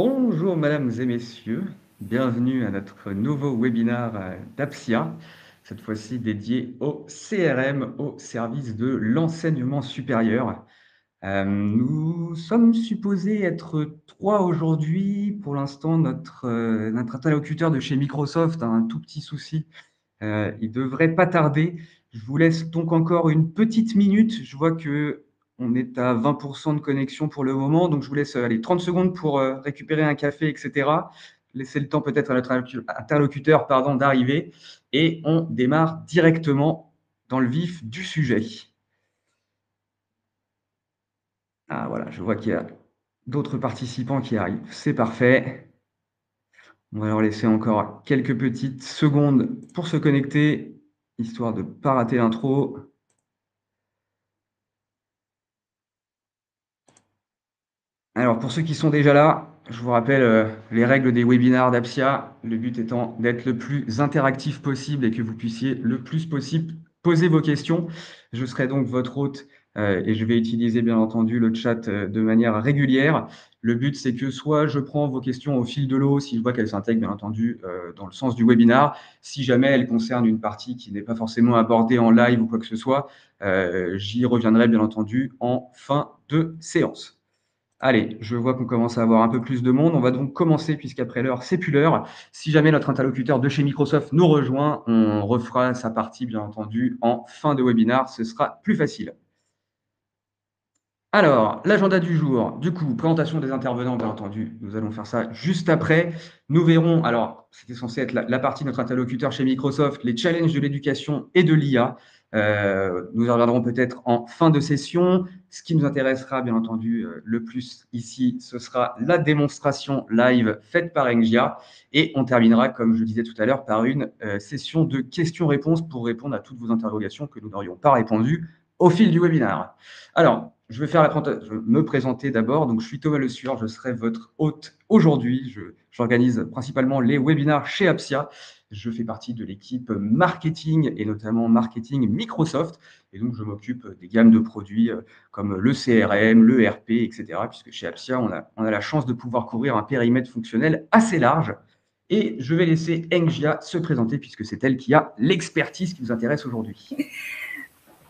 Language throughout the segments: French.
Bonjour mesdames et messieurs, bienvenue à notre nouveau webinaire d'Apsia, cette fois-ci dédié au CRM, au service de l'enseignement supérieur. Nous sommes supposés être 3 aujourd'hui. Pour l'instant, notre interlocuteur de chez Microsoft a un tout petit souci. Il devrait pas tarder. Je vous laisse donc encore une petite minute. Je vois que on est à 20% de connexion pour le moment, donc je vous laisse 30 secondes pour récupérer un café, etc. Laissez le temps peut-être à notre interlocuteur d'arriver et on démarre directement dans le vif du sujet. Ah voilà, je vois qu'il y a d'autres participants qui arrivent. C'est parfait. On va leur laisser encore quelques petites secondes pour se connecter, histoire de ne pas rater l'intro. Alors, pour ceux qui sont déjà là, je vous rappelle les règles des webinars d'Apsia. Le but étant d'être le plus interactif possible et que vous puissiez le plus possible poser vos questions. Je serai donc votre hôte et je vais utiliser bien entendu le chat de manière régulière. Le but, c'est que soit je prends vos questions au fil de l'eau, si je vois qu'elles s'intègrent bien entendu dans le sens du webinar. Si jamais elles concernent une partie qui n'est pas forcément abordée en live ou quoi que ce soit, j'y reviendrai bien entendu en fin de séance. Allez, je vois qu'on commence à avoir un peu plus de monde. On va donc commencer, puisqu'après l'heure, c'est plus l'heure. Si jamais notre interlocuteur de chez Microsoft nous rejoint, on refera sa partie, bien entendu, en fin de webinar. Ce sera plus facile. Alors, l'agenda du jour, du coup, présentation des intervenants, bien entendu. Nous allons faire ça juste après. Nous verrons, alors, c'était censé être la partie de notre interlocuteur chez Microsoft, les challenges de l'éducation et de l'IA. Nous en reviendrons peut-être en fin de session. Ce qui nous intéressera, bien entendu, le plus ici, ce sera la démonstration live faite par Engia. Et on terminera, comme je le disais tout à l'heure, par une session de questions-réponses pour répondre à toutes vos interrogations que nous n'aurions pas répondues au fil du webinaire. Alors, je vais me présenter d'abord. Donc, je suis Thomas Le Sueur, je serai votre hôte aujourd'hui. J'organise principalement les webinars chez Apsia. Je fais partie de l'équipe marketing et notamment marketing Microsoft. Et donc, je m'occupe des gammes de produits comme le CRM, le RP, etc. Puisque chez Apsia, on a la chance de pouvoir couvrir un périmètre fonctionnel assez large. Et je vais laisser Engia se présenter puisque c'est elle qui a l'expertise qui nous intéresse aujourd'hui.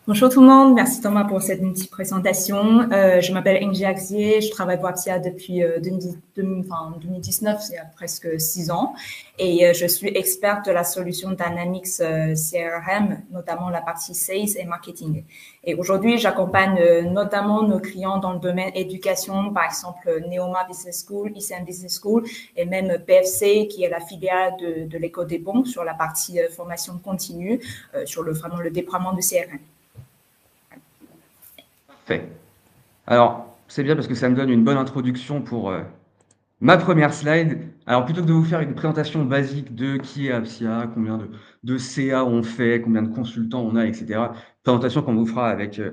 Bonjour tout le monde, merci Thomas pour cette petite présentation. Je m'appelle Engie Axier, je travaille pour Apsia depuis 2019, il y a presque 6 ans, et je suis experte de la solution Dynamics CRM, notamment la partie sales et marketing. Et aujourd'hui, j'accompagne notamment nos clients dans le domaine éducation, par exemple Neoma Business School, ICM Business School, et même PFC, qui est la filiale de l'École des Bons sur la partie formation continue, sur vraiment le déploiement de CRM. Parfait. Alors, c'est bien parce que ça me donne une bonne introduction pour ma première slide. Alors, plutôt que de vous faire une présentation basique de qui est Apsia, combien de CA on fait, combien de consultants on a, etc., présentation qu'on vous fera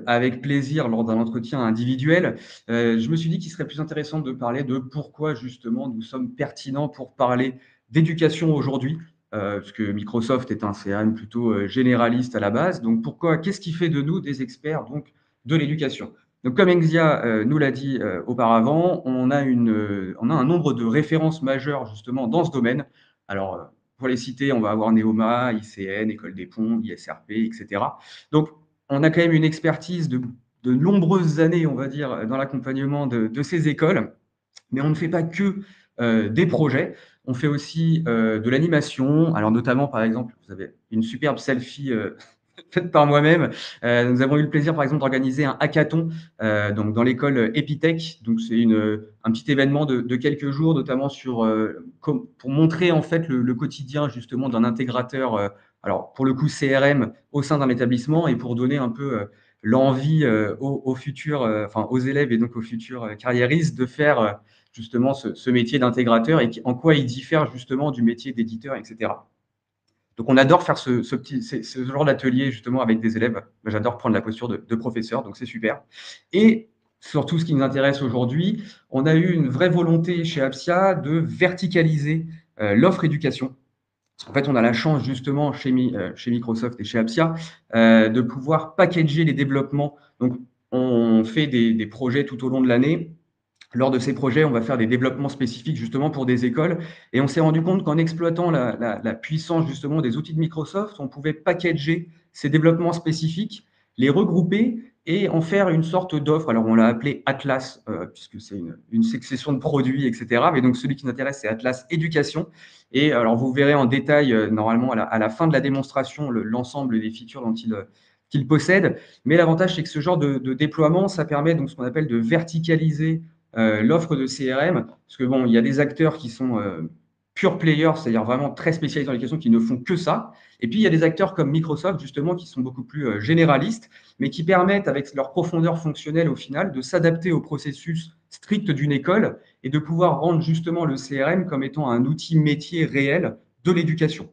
avec plaisir lors d'un entretien individuel, je me suis dit qu'il serait plus intéressant de parler de pourquoi, justement, nous sommes pertinents pour parler d'éducation aujourd'hui, parce que Microsoft est un CRM plutôt généraliste à la base. Donc, qu'est-ce qui fait de nous des experts donc, de l'éducation? Donc, comme Engzia nous l'a dit auparavant, on a un nombre de références majeures justement dans ce domaine. Alors, pour les citer, on va avoir Neoma, ICN, École des Ponts, ISRP, etc. Donc, on a quand même une expertise de nombreuses années, on va dire, dans l'accompagnement de ces écoles. Mais on ne fait pas que des projets, on fait aussi de l'animation. Alors, notamment, par exemple, vous avez une superbe selfie faite par moi-même. Nous avons eu le plaisir, par exemple, d'organiser un hackathon donc dans l'école Epitech. Donc, c'est un petit événement de quelques jours, notamment pour montrer en fait le quotidien justement d'un intégrateur. Alors, pour le coup, CRM au sein d'un établissement et pour donner un peu l'envie aux futurs, aux élèves et donc aux futurs carriéristes de faire justement ce métier d'intégrateur et en quoi il diffère justement du métier d'éditeur, etc. Donc, on adore faire ce genre d'atelier justement avec des élèves. J'adore prendre la posture de professeur, donc c'est super. Et surtout, ce qui nous intéresse aujourd'hui, on a eu une vraie volonté chez Apsia de verticaliser l'offre éducation. En fait, on a la chance justement chez Microsoft et chez Apsia de pouvoir packager les développements. Donc, on fait des projets tout au long de l'année lors de ces projets, on va faire des développements spécifiques justement pour des écoles. Et on s'est rendu compte qu'en exploitant la puissance justement des outils de Microsoft, on pouvait packager ces développements spécifiques, les regrouper et en faire une sorte d'offre. Alors, on l'a appelé Atlas, puisque c'est une succession de produits, etc. Mais donc, celui qui nous intéresse, c'est Atlas Éducation. Et alors, vous verrez en détail, normalement, à la fin de la démonstration, l'ensemble des features dont il possède. Mais l'avantage, c'est que ce genre de déploiement, ça permet donc ce qu'on appelle de verticaliser l'offre de CRM, parce que bon, il y a des acteurs qui sont pure players, c'est-à-dire vraiment très spécialisés dans les questions, qui ne font que ça. Et puis, il y a des acteurs comme Microsoft, justement, qui sont beaucoup plus généralistes, mais qui permettent, avec leur profondeur fonctionnelle au final, de s'adapter au processus strict d'une école et de pouvoir rendre justement le CRM comme étant un outil métier réel de l'éducation.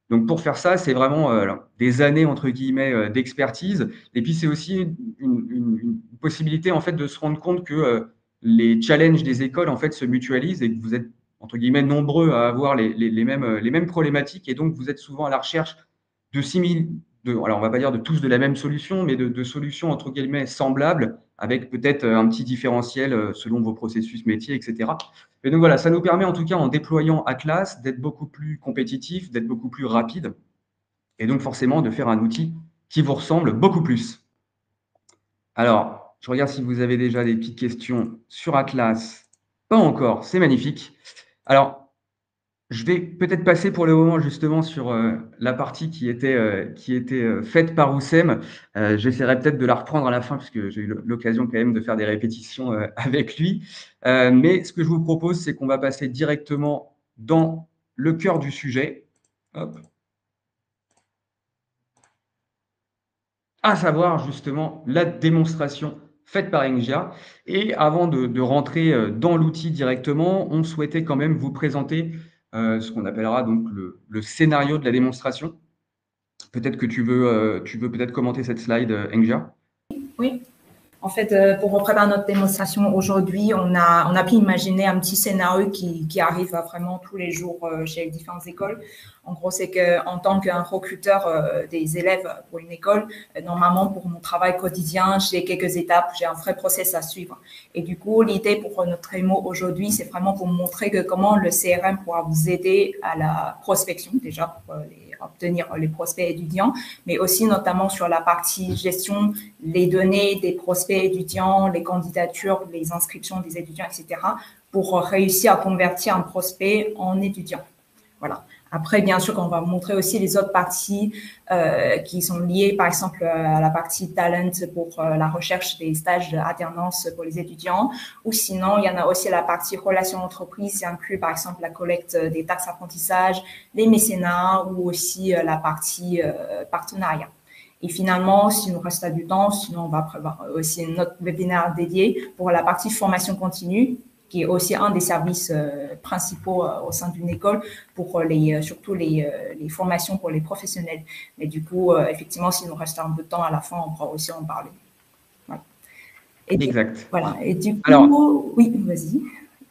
Donc, pour faire ça, c'est vraiment des années, entre guillemets, d'expertise. Et puis, c'est aussi une possibilité, en fait, de se rendre compte que les challenges des écoles en fait se mutualisent et que vous êtes entre guillemets nombreux à avoir les mêmes problématiques et donc vous êtes souvent à la recherche de alors on va pas dire de tous de la même solution, mais de solutions entre guillemets semblables avec peut-être un petit différentiel selon vos processus métiers, etc. Et donc voilà, ça nous permet en tout cas en déployant Atlas d'être beaucoup plus compétitif, d'être beaucoup plus rapide et donc forcément de faire un outil qui vous ressemble beaucoup plus. Alors, je regarde si vous avez déjà des petites questions sur Atlas. Pas encore, c'est magnifique. Alors, je vais peut-être passer pour le moment justement sur la partie qui était faite par Oussem. J'essaierai peut-être de la reprendre à la fin puisque j'ai eu l'occasion quand même de faire des répétitions avec lui. Mais ce que je vous propose, c'est qu'on va passer directement dans le cœur du sujet. Hop. À savoir justement la démonstration faite par Engia. Et avant de rentrer dans l'outil directement, on souhaitait quand même vous présenter ce qu'on appellera donc le scénario de la démonstration. Peut-être que tu veux peut-être commenter cette slide, Engia. Oui. En fait, pour préparer notre démonstration aujourd'hui, on a pu imaginer un petit scénario qui arrive vraiment tous les jours chez les différentes écoles. En gros, c'est qu'en tant qu'un recruteur des élèves pour une école, normalement, pour mon travail quotidien, j'ai quelques étapes, j'ai un vrai process à suivre. Et du coup, l'idée pour notre démo aujourd'hui, c'est vraiment pour montrer que comment le CRM pourra vous aider à la prospection, déjà, pour obtenir les prospects étudiants, mais aussi notamment sur la partie gestion, les données des prospects étudiants, les candidatures, les inscriptions des étudiants, etc., pour réussir à convertir un prospect en étudiant. Voilà. Après, bien sûr, on va montrer aussi les autres parties qui sont liées, par exemple, à la partie talent pour la recherche des stages d'alternance pour les étudiants. Ou sinon, il y en a aussi la partie relations entreprises, qui inclut, par exemple, la collecte des taxes d'apprentissage, les mécénats ou aussi la partie partenariat. Et finalement, s'il nous reste du temps, sinon on va prévoir aussi notre webinaire dédié pour la partie formation continue, qui est aussi un des services principaux au sein d'une école pour surtout les formations pour les professionnels. Mais du coup, effectivement, s'il nous reste un peu de temps à la fin, on pourra aussi en parler. Voilà. Exact. Voilà. Et du coup, alors, oui, vas-y.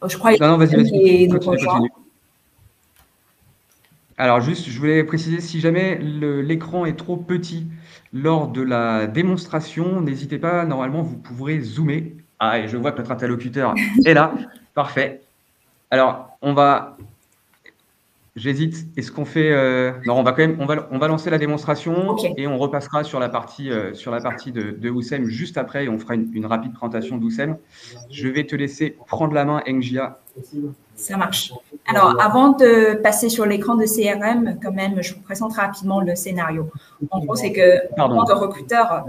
Je crois non, vas-y, continue. Alors juste, je voulais préciser, si jamais l'écran est trop petit lors de la démonstration, n'hésitez pas, normalement, vous pourrez zoomer. Ah, et je vois que notre interlocuteur est là. Parfait. Alors, j'hésite. Est-ce qu'on fait non, on va quand même, on va lancer la démonstration Okay. Et on repassera sur la partie de Oussem juste après et on fera une rapide présentation d'Oussem. Je vais te laisser prendre la main, Engia. Ça marche. Alors, avant de passer sur l'écran de CRM, quand même, je vous présente rapidement le scénario. En gros, c'est que, en tant que recruteur,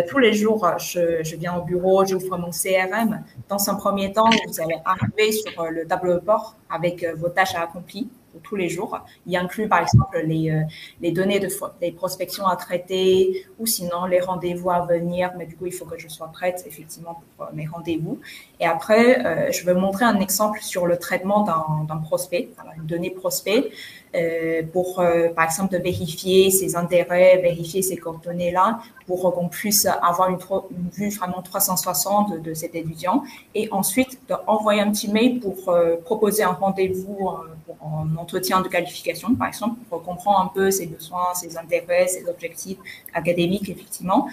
tous les jours, je viens au bureau, j'ouvre mon CRM. Dans un premier temps, vous allez arriver sur le tableau de bord avec vos tâches à accomplir pour tous les jours. Il inclut, par exemple, les données des prospections à traiter ou sinon les rendez-vous à venir. Mais du coup, il faut que je sois prête, effectivement, pour mes rendez-vous. Et après, je vais montrer un exemple sur le traitement d'un prospect, une donnée prospect, pour, par exemple, de vérifier ses intérêts, vérifier ces coordonnées-là, pour qu'on puisse avoir une vue vraiment 360 de cet étudiant. Et ensuite, envoyer un petit mail pour proposer un rendez-vous pour un entretien de qualification, par exemple, pour comprendre un peu ses besoins, ses intérêts, ses objectifs académiques, effectivement.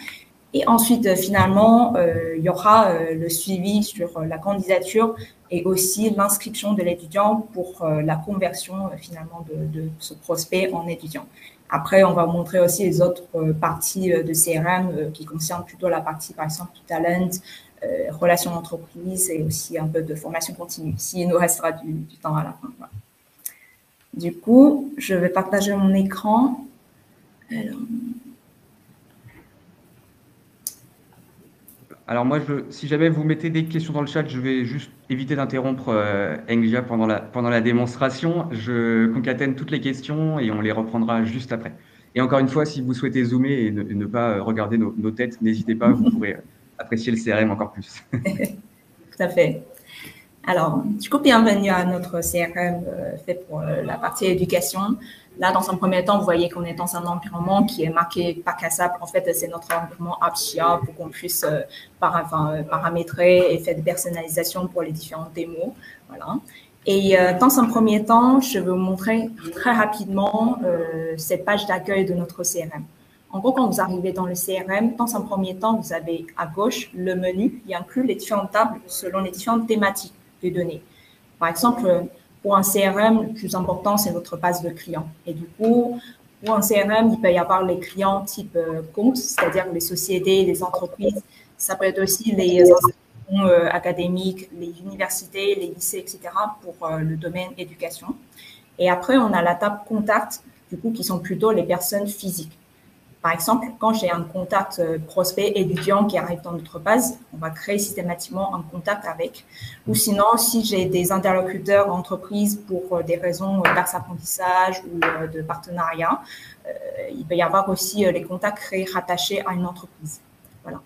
Et ensuite, finalement, il y aura le suivi sur la candidature et aussi l'inscription de l'étudiant pour la conversion finalement de ce prospect en étudiant. Après, on va montrer aussi les autres parties de CRM qui concernent plutôt la partie, par exemple, talent, relations d'entreprise et aussi un peu de formation continue, s'il nous restera du temps à la fin. Voilà. Du coup, je vais partager mon écran. Alors moi, si jamais vous mettez des questions dans le chat, je vais juste éviter d'interrompre Engia pendant la démonstration. Je concatène toutes les questions et on les reprendra juste après. Et encore une fois, si vous souhaitez zoomer et ne pas regarder nos têtes, n'hésitez pas, vous pourrez apprécier le CRM encore plus. Tout à fait. Alors, du coup, bienvenue à notre CRM fait pour la partie éducation. Là, dans un premier temps, vous voyez qu'on est dans un environnement qui est marqué bac à sable. En fait, c'est notre environnement AppShia pour qu'on puisse paramétrer et faire des personnalisations pour les différentes démos. Voilà. Et dans un premier temps, je vais vous montrer très rapidement cette page d'accueil de notre CRM. En gros, quand vous arrivez dans le CRM, dans un premier temps, vous avez à gauche le menu qui inclut les différentes tables selon les différentes thématiques des données. Par exemple, pour un CRM, le plus important, c'est votre base de clients. Et du coup, pour un CRM, il peut y avoir les clients type compte, c'est-à-dire les sociétés, les entreprises. Ça peut être aussi les institutions académiques, les universités, les lycées, etc. pour le domaine éducation. Et après, on a la table contact, du coup, qui sont plutôt les personnes physiques. Par exemple, quand j'ai un contact prospect étudiant qui arrive dans notre base, on va créer systématiquement un contact avec. Ou sinon, si j'ai des interlocuteurs entreprises pour des raisons d'axe-apprentissage ou de partenariat, il peut y avoir aussi les contacts créés rattachés à une entreprise. Voilà.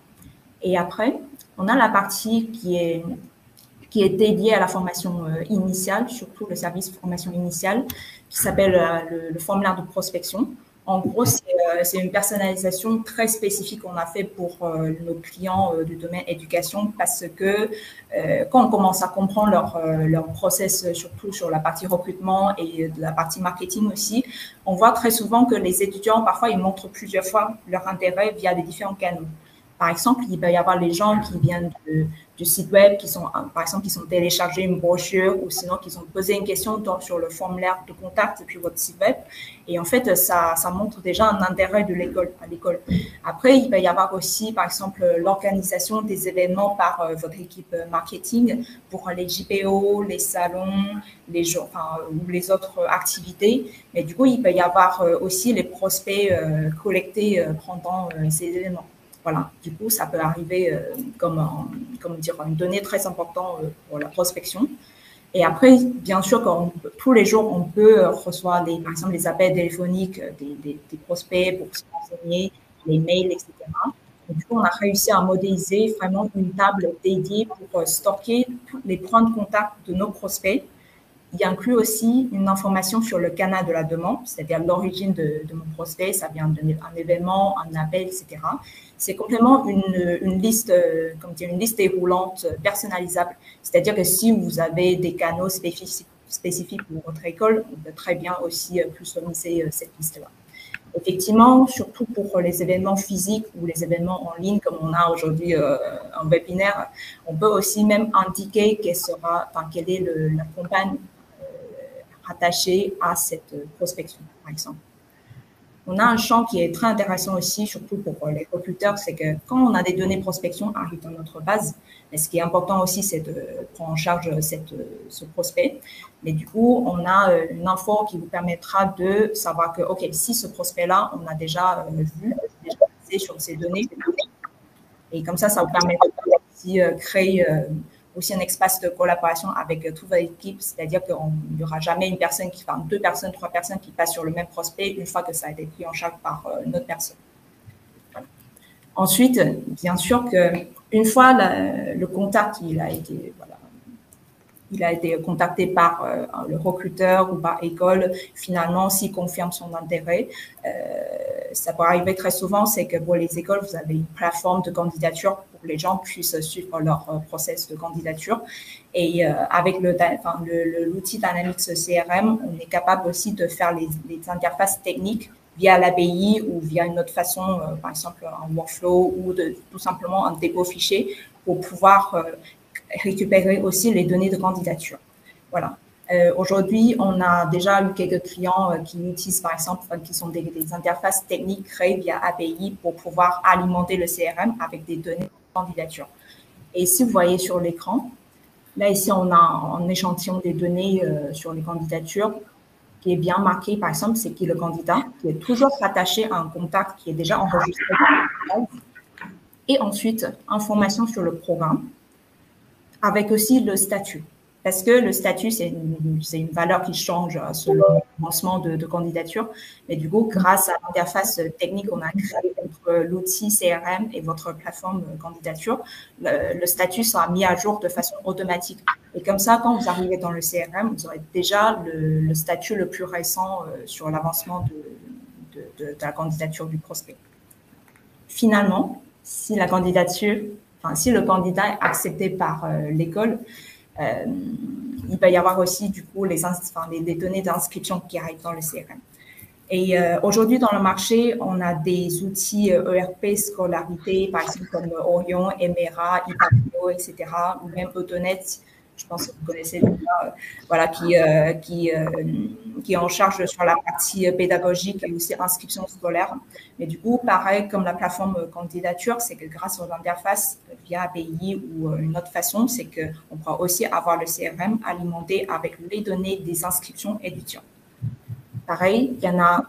Et après, on a la partie qui est dédiée à la formation initiale, surtout le service formation initiale, qui s'appelle le formulaire de prospection. En gros, c'est une personnalisation très spécifique qu'on a fait pour nos clients du domaine éducation parce que quand on commence à comprendre leur process, surtout sur la partie recrutement et de la partie marketing aussi, on voit très souvent que les étudiants, parfois, ils montrent plusieurs fois leur intérêt via les différents canaux. Par exemple, il peut y avoir les gens qui viennent du site web, qui sont, par exemple, qui sont téléchargés une brochure ou sinon qui ont posé une question sur le formulaire de contact depuis votre site web. Et en fait, ça montre déjà un intérêt de l'école à l'école. Après, il peut y avoir aussi, par exemple, l'organisation des événements par votre équipe marketing pour les JPO, les salons, ou les autres activités. Mais du coup, il peut y avoir aussi les prospects collectés pendant ces événements. Voilà, du coup, ça peut arriver comme une donnée très importante pour la prospection. Et après, bien sûr, tous les jours, on peut recevoir, par exemple, des appels téléphoniques des prospects pour se renseigner, les mails, etc. Et du coup, on a réussi à modéliser vraiment une table dédiée pour stocker tous les points de contact de nos prospects. Il inclut aussi une information sur le canal de la demande, c'est-à-dire l'origine de mon prospect, ça vient d'un événement, un appel, etc. C'est complètement une liste, une liste déroulante personnalisable. C'est-à-dire que si vous avez des canaux spécifiques pour votre école, on peut très bien aussi customiser cette liste-là. Effectivement, surtout pour les événements physiques ou les événements en ligne, comme on a aujourd'hui un webinaire, on peut aussi même indiquer quelle est la campagne rattachée à cette prospection, par exemple. On a un champ qui est très intéressant aussi, surtout pour les recruteurs, c'est que quand on a des données prospection arrivent dans notre base, mais ce qui est important aussi, c'est de prendre en charge ce prospect. Mais du coup, on a une info qui vous permettra de savoir que, OK, si ce prospect-là, on a déjà vu, déjà passé sur ces données, et comme ça vous permet aussi créer aussi un espace de collaboration avec toute votre équipe, c'est-à-dire qu'il n'y aura jamais une personne deux personnes, trois personnes qui passent sur le même prospect une fois que ça a été pris en charge par une autre personne. Voilà. Ensuite, bien sûr qu'une fois le contact, il a été contacté par le recruteur ou par école, finalement, s'il confirme son intérêt, ça peut arriver très souvent, c'est que pour les écoles, vous avez une plateforme de candidature pour que les gens puissent suivre leur process de candidature. Et avec l'outil Dynamics CRM, on est capable aussi de faire les interfaces techniques via l'API ou via une autre façon, par exemple un workflow ou tout simplement un dépôt fichier pour pouvoir récupérer aussi les données de candidature. Voilà. Aujourd'hui, on a déjà eu quelques clients qui utilisent, par exemple, qui sont des interfaces techniques créées via API pour pouvoir alimenter le CRM avec des données de candidature. Et si vous voyez sur l'écran, là, ici, on a un échantillon des données sur les candidatures qui est bien marqué, par exemple, c'est qui le candidat, qui est toujours rattaché à un contact qui est déjà enregistré. Et ensuite, information sur le programme, avec aussi le statut. Parce que le statut, c'est une valeur qui change selon le lancement de candidature. Mais du coup, grâce à l'interface technique qu'on a créée entre l'outil CRM et votre plateforme candidature, le statut sera mis à jour de façon automatique. Et comme ça, quand vous arrivez dans le CRM, vous aurez déjà le statut le plus récent sur l'avancement de la candidature du prospect. Finalement, si le candidat est accepté par l'école, il va y avoir aussi du coup les données d'inscription qui arrivent dans le CRM. Et aujourd'hui dans le marché, on a des outils ERP scolarité, par exemple comme Orion, Emera, Ipapio, etc., ou même Autonet. Je pense que vous connaissez voilà, qui est en charge sur la partie pédagogique et aussi inscription scolaire. Mais du coup, pareil, comme la plateforme candidature, c'est que grâce aux interfaces via API ou une autre façon, c'est qu'on pourra aussi avoir le CRM alimenté avec les données des inscriptions étudiants. Pareil, il y en a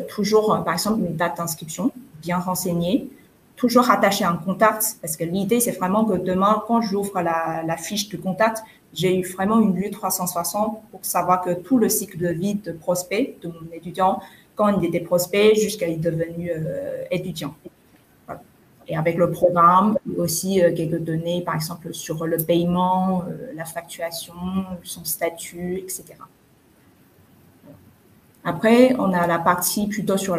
toujours, par exemple, une date d'inscription bien renseignée, toujours rattaché à un contact, parce que l'idée, c'est vraiment que demain, quand j'ouvre la fiche de contact, j'ai eu vraiment une vue 360 pour savoir que tout le cycle de vie de prospect, de mon étudiant, quand il était prospect jusqu'à il est devenu étudiant. Voilà. Et avec le programme, aussi quelques données, par exemple, sur le paiement, la facturation, son statut, etc. Après, on a la partie plutôt sur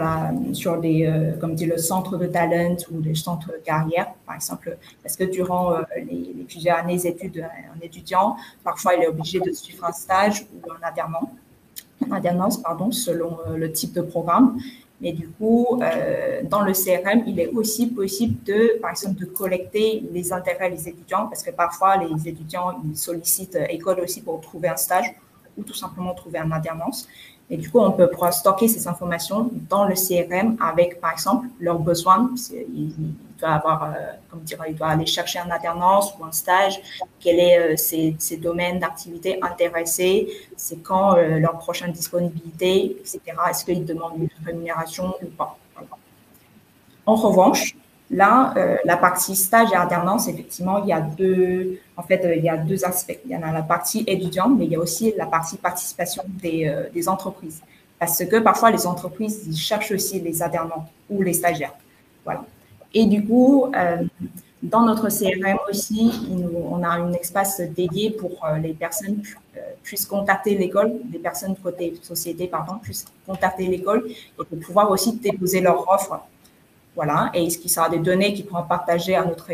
comme dit le centre de talent ou les centres de carrière, par exemple, parce que durant les plusieurs années d'études, un étudiant, parfois, il est obligé de suivre un stage ou une alternance, selon le type de programme. Mais du coup, dans le CRM, il est aussi possible par exemple, de collecter les intérêts des étudiants, parce que parfois, les étudiants, ils sollicitent école aussi pour trouver un stage ou tout simplement trouver une alternance. Et du coup, on peut pouvoir stocker ces informations dans le CRM avec, par exemple, leurs besoins. Il doit aller chercher une alternance ou un stage. Quels sont ses domaines d'activité intéressés? C'est quand leur prochaine disponibilité, etc. Est-ce qu'ils demandent une rémunération ou pas? En revanche, là, la partie stage et alternance, effectivement, il y a deux aspects. Il y en a la partie étudiante, mais il y a aussi la partie participation des entreprises. Parce que parfois, les entreprises, ils cherchent aussi les alternants ou les stagiaires. Voilà. Et du coup, dans notre CRM aussi, on a un espace dédié pour les personnes puissent contacter l'école, les personnes côté société, puissent contacter l'école et pour pouvoir aussi déposer leur offre. Voilà, et ce qui sera des données qui pourront partager à notre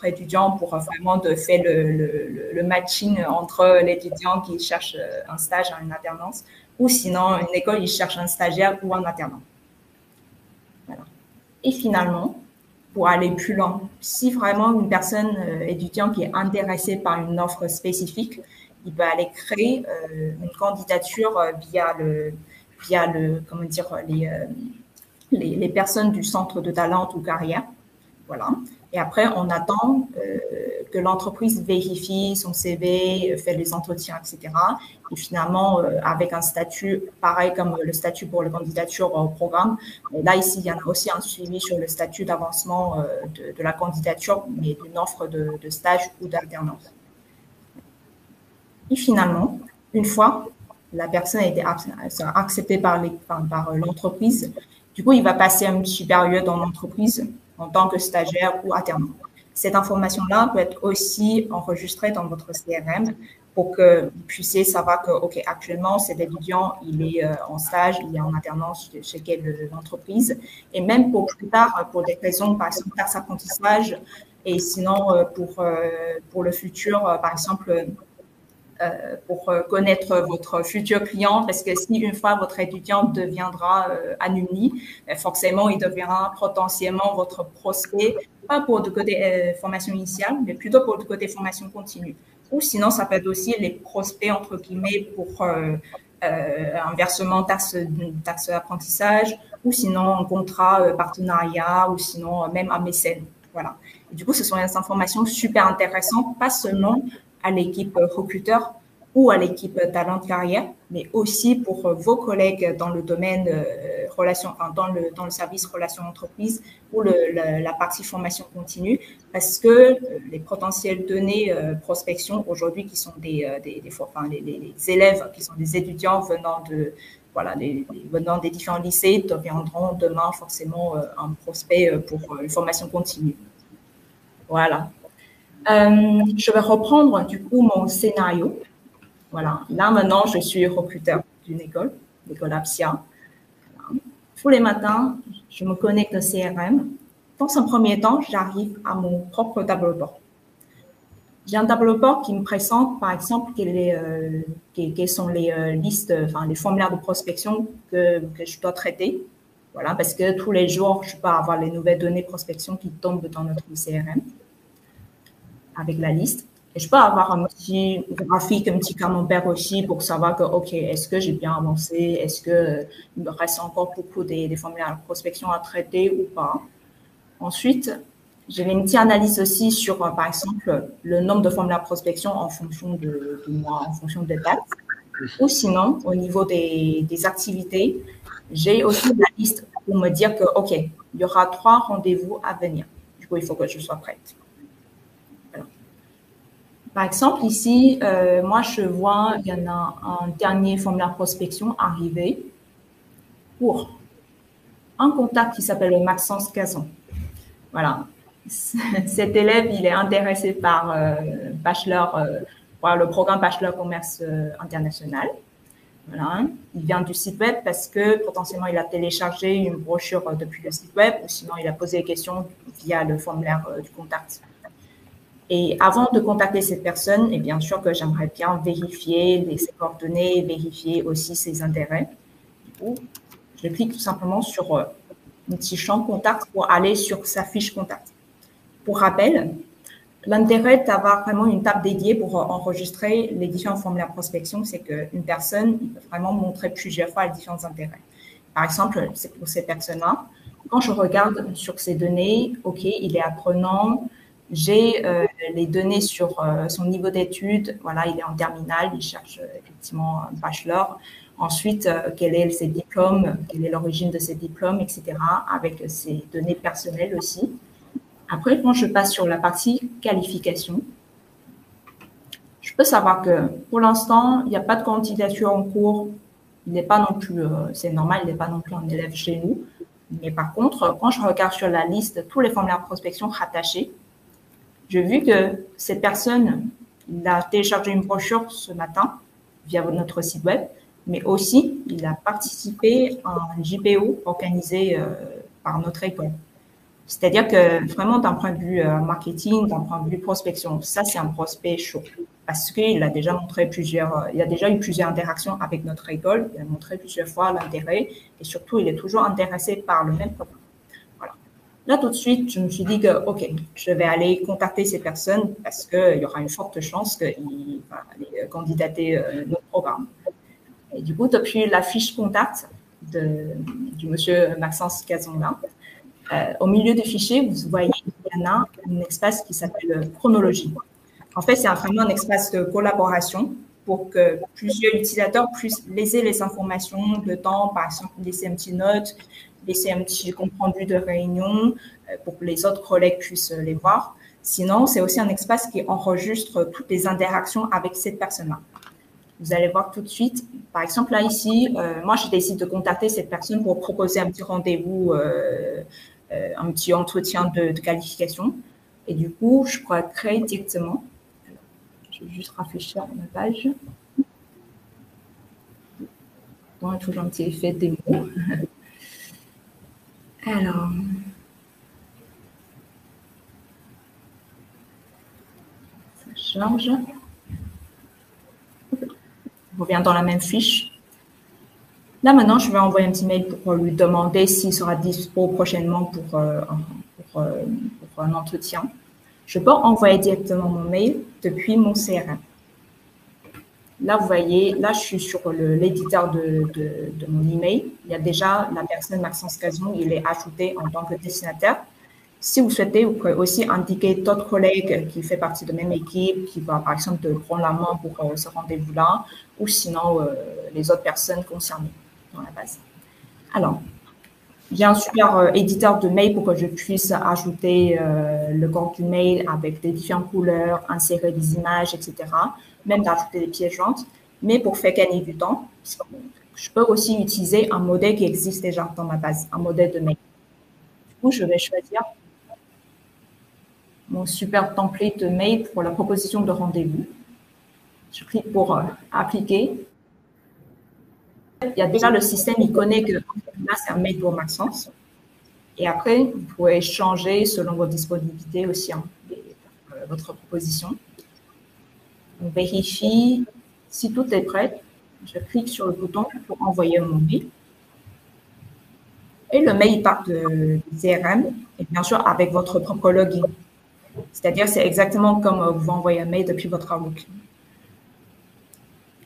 étudiant pour vraiment faire le matching entre l'étudiant qui cherche un stage, une alternance, ou sinon une école qui cherche un stagiaire ou un alternant. Voilà. Et finalement, pour aller plus loin, si vraiment une personne étudiante qui est intéressée par une offre spécifique, il peut aller créer une candidature via les personnes du centre de talent ou carrière. Voilà. Et après, on attend que l'entreprise vérifie son CV, fait les entretiens, etc. Et finalement, avec un statut pareil comme le statut pour la candidature au programme, là, ici, il y en a aussi un suivi sur le statut d'avancement de la candidature, mais d'une offre de stage ou d'alternance. Et finalement, une fois la personne a été acceptée par l'entreprise, du coup, il va passer une petite période dans l'entreprise en tant que stagiaire ou alternant. Cette information-là peut être aussi enregistrée dans votre CRM pour que vous puissiez savoir que, OK, actuellement, cet étudiant, il est en stage, il est en alternance chez quelle entreprise. Et même pour plus tard, pour des raisons, par exemple, d'apprentissage, et sinon, pour le futur, par exemple, pour connaître votre futur client, parce que si une fois votre étudiant deviendra alumni, forcément, il deviendra potentiellement votre prospect, pas pour le côté formation initiale, mais plutôt pour le côté formation continue. Ou sinon, ça peut être aussi les prospects, entre guillemets, pour un versement taxe apprentissage, ou sinon un contrat partenariat, ou sinon même un mécène. Voilà. Et du coup, ce sont des informations super intéressantes, pas seulement à l'équipe recruteur ou à l'équipe talent de carrière, mais aussi pour vos collègues dans le domaine relations, enfin, dans le service relations entreprises ou la partie formation continue, parce que les potentielles données prospection aujourd'hui qui sont les élèves, qui sont des étudiants venant de venant des différents lycées deviendront demain forcément un prospect pour une formation continue. Voilà. Je vais reprendre du coup mon scénario. Voilà. Là, maintenant, je suis recruteur d'une école, l'école APSIA. Voilà. Tous les matins, je me connecte au CRM. Dans un premier temps, j'arrive à mon propre tableau de bord. J'ai un tableau de bord qui me présente, par exemple, quelles sont les listes, enfin, les formulaires de prospection que je dois traiter. Voilà, parce que tous les jours, je peux avoir les nouvelles données prospection qui tombent dans notre CRM avec la liste. Et je peux avoir un petit graphique, un petit camembert aussi pour savoir que, OK, est-ce que j'ai bien avancé? Est-ce que il me reste encore beaucoup des formulaires de prospection à traiter ou pas? Ensuite, j'ai une petite analyse aussi sur, par exemple, le nombre de formulaires de prospection en fonction de mois, en fonction des dates. Ou sinon, au niveau des activités, j'ai aussi la liste pour me dire que, OK, il y aura 3 rendez-vous à venir. Du coup, il faut que je sois prête. Voilà. Par exemple, ici, moi, je vois, il y en a un dernier formulaire de prospection arrivé pour un contact qui s'appelle Maxence Cazon. Voilà. Cet élève, il est intéressé par le programme Bachelor Commerce International. Voilà. Il vient du site web parce que potentiellement, il a téléchargé une brochure depuis le site web ou sinon, il a posé des questions via le formulaire du contact. Et avant de contacter cette personne, et bien sûr que j'aimerais bien vérifier ses coordonnées, vérifier aussi ses intérêts. Du coup, je clique tout simplement sur un petit champ contact pour aller sur sa fiche contact. Pour rappel, l'intérêt d'avoir vraiment une table dédiée pour enregistrer les différents formulaires de prospection, c'est qu'une personne peut vraiment montrer plusieurs fois les différents intérêts. Par exemple, c'est pour ces personnes-là. Quand je regarde sur ces données, OK, il est apprenant, j'ai les données sur son niveau d'études. Voilà, il est en terminale, il cherche effectivement un bachelor. Ensuite, quel est ses diplômes, quelle est l'origine de ses diplômes, etc., avec ses données personnelles aussi. Après, quand je passe sur la partie qualification, je peux savoir que pour l'instant, il n'y a pas de candidature en cours. Il n'est pas non plus, c'est normal, il n'est pas non plus un élève chez nous. Mais par contre, quand je regarde sur la liste tous les formulaires de prospection rattachés, j'ai vu que cette personne, il a téléchargé une brochure ce matin via notre site web, mais aussi, il a participé à un JPO organisé par notre école. C'est-à-dire que vraiment, d'un point de vue marketing, d'un point de vue prospection, ça, c'est un prospect chaud. Parce qu'il a déjà montré il a déjà eu plusieurs interactions avec notre école. Il a montré plusieurs fois l'intérêt et surtout, il est toujours intéressé par le même programme. Voilà. Là, tout de suite, je me suis dit que, OK, je vais aller contacter ces personnes parce qu'il y aura une forte chance qu'il va aller candidater notre programme. Et du coup, depuis la fiche contact du monsieur Maxence Cazon-là, au milieu du fichier, vous voyez, il y en a un espace qui s'appelle chronologie. En fait, c'est vraiment un espace de collaboration pour que plusieurs utilisateurs puissent laisser les informations dedans, par exemple, laisser une petite note, laisser un petit compte rendu de réunion pour que les autres collègues puissent les voir. Sinon, c'est aussi un espace qui enregistre toutes les interactions avec cette personne-là. Vous allez voir tout de suite. Par exemple, là, ici, moi, je décide de contacter cette personne pour proposer un petit rendez-vous, un petit entretien de qualification. Et du coup, je pourrais créer directement. Alors, je vais juste rafraîchir ma page. On a toujours un petit effet démo. Alors, ça charge. revient dans la même fiche. Là, maintenant, je vais envoyer un petit mail pour lui demander s'il sera dispo prochainement pour un entretien. Je peux envoyer directement mon mail depuis mon CRM. Là, vous voyez, là, je suis sur l'éditeur de mon email. Il y a déjà la personne Maxence Cazon, il est ajouté en tant que destinataire. Si vous souhaitez, vous pouvez aussi indiquer d'autres collègues qui font partie de la même équipe, qui va par exemple prendre la main pour ce rendez-vous-là, ou sinon les autres personnes concernées dans la base. Alors, j'ai un super éditeur de mail pour que je puisse ajouter le corps du mail avec des différentes couleurs, insérer des images, etc. Même d'ajouter des pièces jointes. Mais pour faire gagner du temps, je peux aussi utiliser un modèle qui existe déjà dans ma base, un modèle de mail. Du coup, je vais choisir mon super template de mail pour la proposition de rendez-vous. Je clique pour appliquer. Il y a déjà le système, il connaît que là, c'est un mail pour Maxence. Et après, vous pouvez changer selon votre disponibilité aussi votre proposition. On vérifie si tout est prêt. Je clique sur le bouton pour envoyer mon mail. Et le mail part du CRM, et bien sûr avec votre propre login. C'est-à-dire, c'est exactement comme vous envoyez un mail depuis votre Outlook.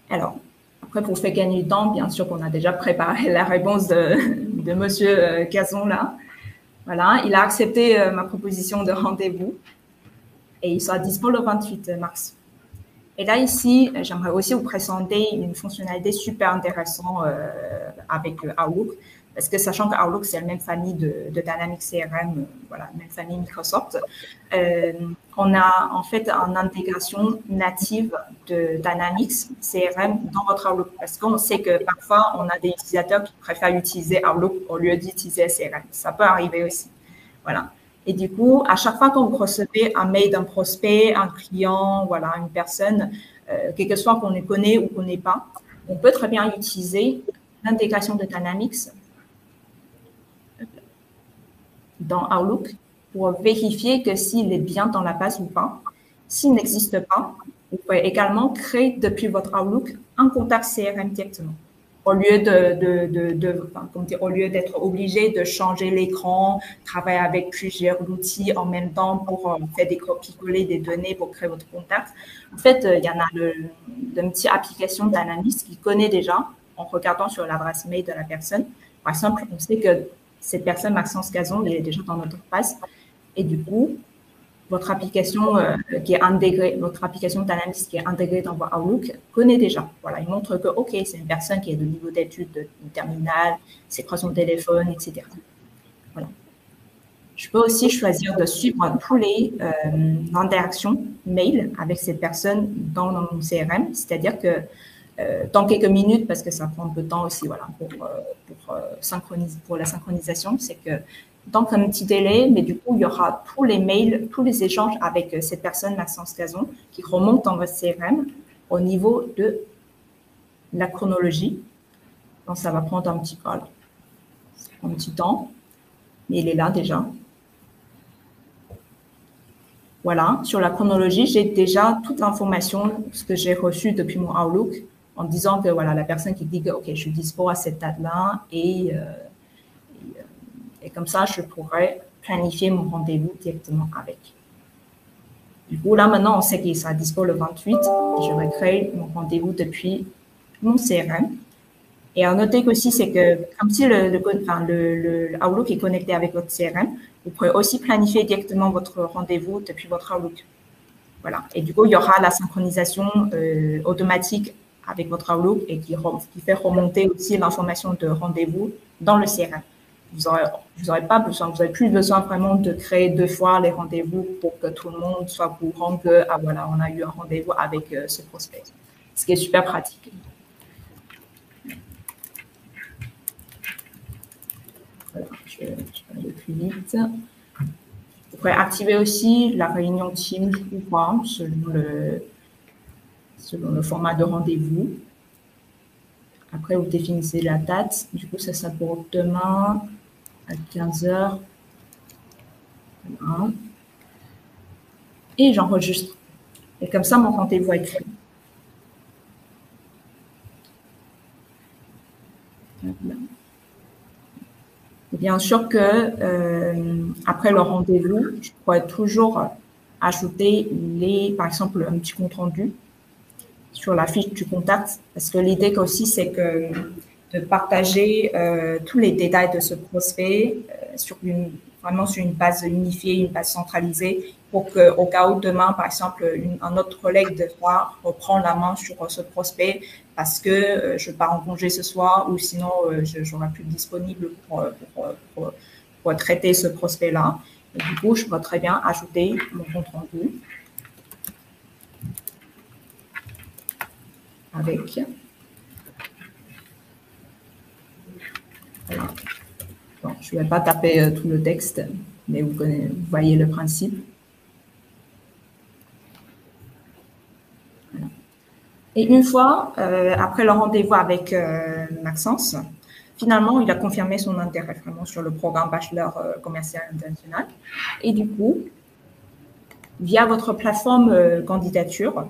Alors, après, pour faire gagner du temps, bien sûr qu'on a déjà préparé la réponse de Monsieur Cazon là. Voilà, il a accepté ma proposition de rendez-vous et il sera dispo le 28 mars. Et là, ici, j'aimerais aussi vous présenter une fonctionnalité super intéressante avec Outlook, parce que sachant que Outlook, c'est la même famille de Dynamics CRM, voilà, même famille Microsoft, on a en fait une intégration native de Dynamics CRM dans votre Outlook, parce qu'on sait que parfois, on a des utilisateurs qui préfèrent utiliser Outlook au lieu d'utiliser CRM. Ça peut arriver aussi. Voilà. Et du coup, à chaque fois que vous recevez un mail d'un prospect, un client, voilà, une personne, quel que soit qu'on les connaît ou qu'on n'ait pas, on peut très bien utiliser l'intégration de Dynamics dans Outlook pour vérifier que s'il est bien dans la base ou pas. S'il n'existe pas, vous pouvez également créer depuis votre Outlook un contact CRM directement. Au lieu au lieu d'être obligé de changer l'écran, travailler avec plusieurs outils en même temps pour faire des copier-coller des données pour créer votre contact. En fait, il y en a une petite application Dynamics qui connaît déjà en regardant sur l'adresse mail de la personne. Par exemple, on sait que cette personne, Maxence Cazon, il est déjà dans notre base. Et du coup, votre application qui est intégrée, votre application Dynamics qui est intégrée dans votre Outlook connaît déjà. Voilà, il montre que, OK, c'est une personne qui est de niveau d'études de terminale, c'est quoi son téléphone, etc. Voilà. Je peux aussi choisir de suivre tous les interactions mail avec cette personne dans mon CRM, c'est-à-dire que dans quelques minutes, parce que ça prend un peu de temps aussi, voilà, pour la synchronisation, c'est que donc un petit délai, mais du coup, il y aura tous les mails, tous les échanges avec cette personne, Maxence Cazon, qui remontent dans votre CRM au niveau de la chronologie. Donc, ça va prendre un petit temps, mais il est là déjà. Voilà, sur la chronologie, j'ai déjà toute l'information, ce que j'ai reçu depuis mon Outlook, en disant que voilà, la personne qui dit que OK, je suis dispo à cette date-là et comme ça, je pourrais planifier mon rendez-vous directement avec. Du coup, là, maintenant, on sait qu'il sera dispo le 28. Je vais créer mon rendez-vous depuis mon CRM. Et à noter aussi, c'est que comme si le Outlook est connecté avec votre CRM, vous pouvez aussi planifier directement votre rendez-vous depuis votre Outlook. Voilà. Et du coup, il y aura la synchronisation automatique avec votre Outlook et qui fait remonter aussi l'information de rendez-vous dans le CRM. Vous aurez pas besoin, vous n'avez plus besoin vraiment de créer 2 fois les rendez-vous pour que tout le monde soit au courant que, ah voilà, on a eu un rendez-vous avec ce prospect. Ce qui est super pratique. Voilà, je vais aller plus vite. Vous pouvez activer aussi la réunion Teams ou pas, selon le format de rendez-vous. Après, vous définissez la date. Du coup, ça sera pour demain à 15h. Voilà. Et j'enregistre. Et comme ça, mon rendez-vous est créé. Et bien sûr que après le rendez-vous, je pourrais toujours ajouter par exemple, un petit compte rendu sur la fiche du contact, parce que l'idée aussi, c'est que de partager tous les détails de ce prospect vraiment sur une base unifiée, une base centralisée, pour qu'au cas où demain, par exemple, un autre collègue devra reprendre la main sur ce prospect parce que je pars en congé ce soir ou sinon je n'aurai plus disponible pour traiter ce prospect-là. Et du coup, je peux très bien ajouter mon compte rendu avec. Voilà. Bon, je ne vais pas taper tout le texte, mais vous voyez le principe. Voilà. Et une fois, après le rendez-vous avec Maxence, finalement, il a confirmé son intérêt vraiment sur le programme Bachelor commercial international. Et du coup, via votre plateforme candidature,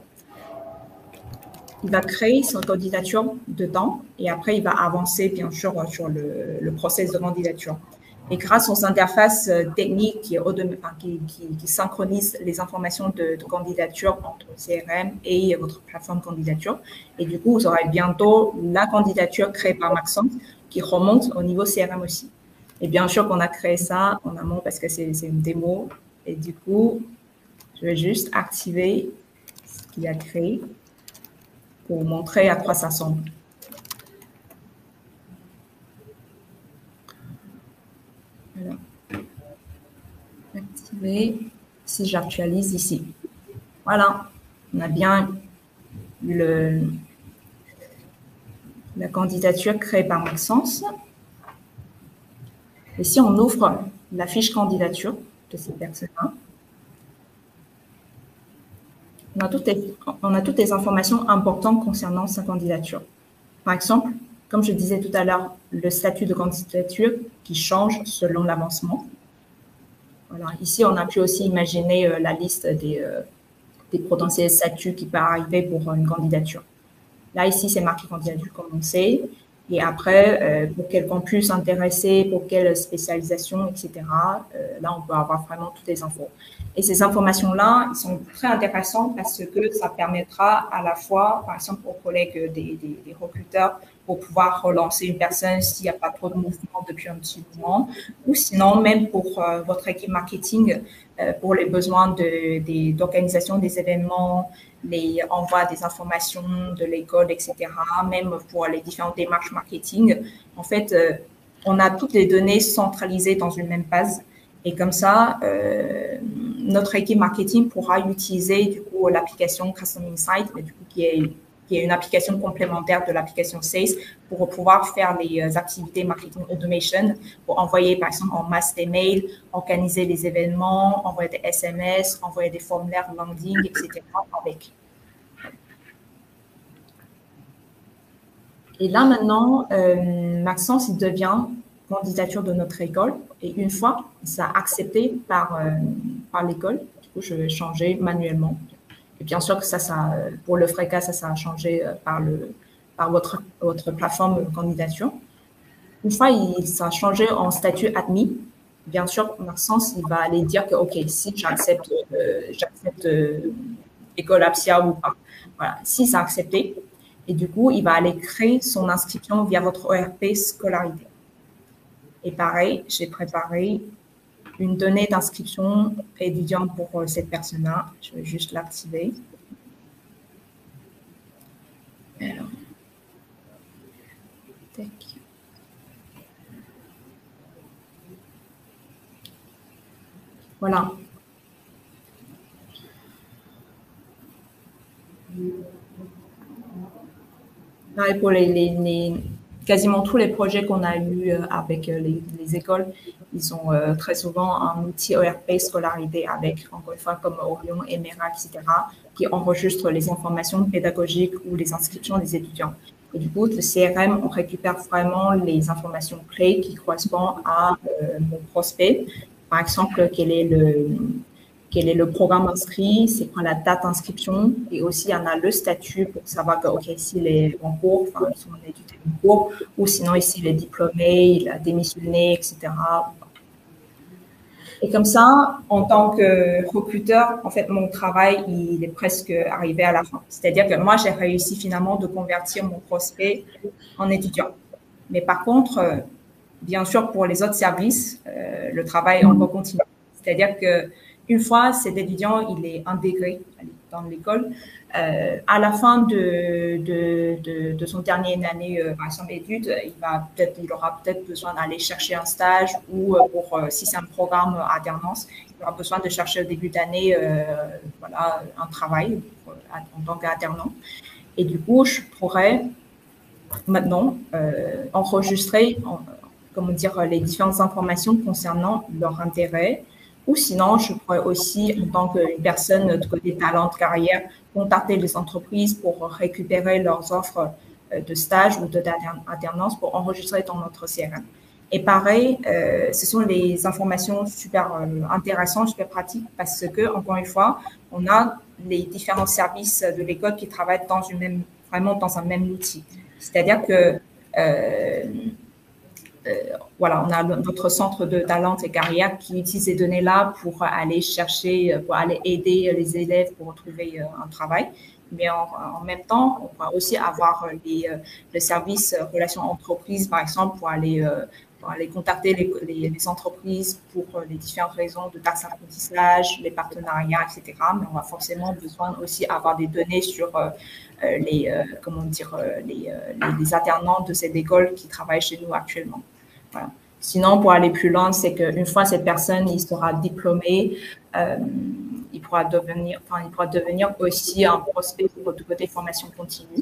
il va créer son candidature dedans et après, il va avancer, bien sûr, sur le process de candidature. Et grâce aux interfaces techniques qui synchronisent les informations de candidature entre CRM et votre plateforme candidature. Et du coup, vous aurez bientôt la candidature créée par Maxence qui remonte au niveau CRM aussi. Et bien sûr qu'on a créé ça en amont parce que c'est une démo. Et du coup, je vais juste activer ce qu'il a créé pour vous montrer à quoi ça ressemble. Voilà. Activer. Si j'actualise ici. Voilà. On a bien eu la candidature créée par Maxence. Et si on ouvre la fiche candidature de cette personne-là, on a toutes les informations importantes concernant sa candidature. Par exemple, comme je disais tout à l'heure, le statut de candidature qui change selon l'avancement. Voilà. Ici, on a pu aussi imaginer la liste des potentiels statuts qui peuvent arriver pour une candidature. Là, ici, c'est marqué candidature commencée. Et après, pour quel campus intéresser, pour quelle spécialisation, etc. Là, on peut avoir vraiment toutes les infos. Et ces informations-là, ils sont très intéressantes parce que ça permettra à la fois, par exemple, aux collègues des recruteurs pour pouvoir relancer une personne s'il n'y a pas trop de mouvement depuis un petit moment, ou sinon même pour votre équipe marketing, pour les besoins d'organisation des événements, les envois des informations de l'école, etc., même pour les différentes démarches marketing. En fait, on a toutes les données centralisées dans une même base. Et comme ça, notre équipe marketing pourra utiliser du coup l'application Custom Insight, mais du coup qui est une application complémentaire de l'application Sales pour pouvoir faire les activités marketing automation, pour envoyer par exemple en masse des mails, organiser les événements, envoyer des SMS, envoyer des formulaires landing, etc. avec. Et là maintenant, Maxence il devient candidature de notre école et une fois ça accepté par l'école, du coup je vais changer manuellement. Et bien sûr que ça pour le FRECA, ça a changé par votre plateforme de candidature. Une fois ça a changé en statut admis, bien sûr Maxence il va aller dire que ok, si j'accepte école APSIA ou pas. Voilà, si c'est accepté, et du coup, il va aller créer son inscription via votre ERP scolarité. Et pareil, j'ai préparé une donnée d'inscription étudiante pour cette personne-là. Je vais juste l'activer. Alors, tac. Voilà. Et pour quasiment tous les projets qu'on a eus avec les écoles, ils ont très souvent un outil ERP scolarité avec, encore une fois, comme Orion, Emera, etc., qui enregistre les informations pédagogiques ou les inscriptions des étudiants. Et du coup, le CRM, on récupère vraiment les informations clés qui correspondent à mon prospect. Par exemple, quel est quel est le programme inscrit, c'est quoi la date d'inscription, et aussi on a le statut pour savoir que, OK, s'il est en cours, enfin, son étude est en cours, ou sinon ici il est diplômé, il a démissionné, etc. Et comme ça, en tant que recruteur, en fait, mon travail, il est presque arrivé à la fin. C'est-à-dire que moi, j'ai réussi finalement de convertir mon prospect en étudiant. Mais par contre, bien sûr, pour les autres services, le travail encore continue. C'est-à-dire que une fois cet étudiant il est intégré dans l'école, à la fin de son dernière année, par exemple, d'études, il aura peut-être besoin d'aller chercher un stage ou si c'est un programme alternance, il aura besoin de chercher au début d'année, voilà, un travail en tant qu'alternant. Et du coup, je pourrais maintenant enregistrer, comment dire, les différentes informations concernant leur intérêt. Ou sinon, je pourrais aussi, en tant qu'une personne de côté talent de carrière, contacter les entreprises pour récupérer leurs offres de stage ou d'alternance pour enregistrer dans notre CRM. Et pareil, ce sont des informations super intéressantes, super pratiques, parce que, encore une fois, on a les différents services de l'école qui travaillent vraiment dans un même outil. C'est-à-dire que voilà, on a notre centre de talent et carrière qui utilise ces données-là pour aller chercher, pour aller aider les élèves pour retrouver un travail. Mais en même temps, on va aussi avoir le service relations entreprises, par exemple, pour aller contacter les entreprises pour les différentes raisons de taxes d'apprentissage, les partenariats, etc. Mais on a forcément besoin aussi d'avoir des données sur comment dire, les alternants de cette école qui travaillent chez nous actuellement. Voilà. Sinon, pour aller plus loin, c'est qu'une fois cette personne il sera diplômé, il pourra devenir aussi un prospect pour tout côté formation continue.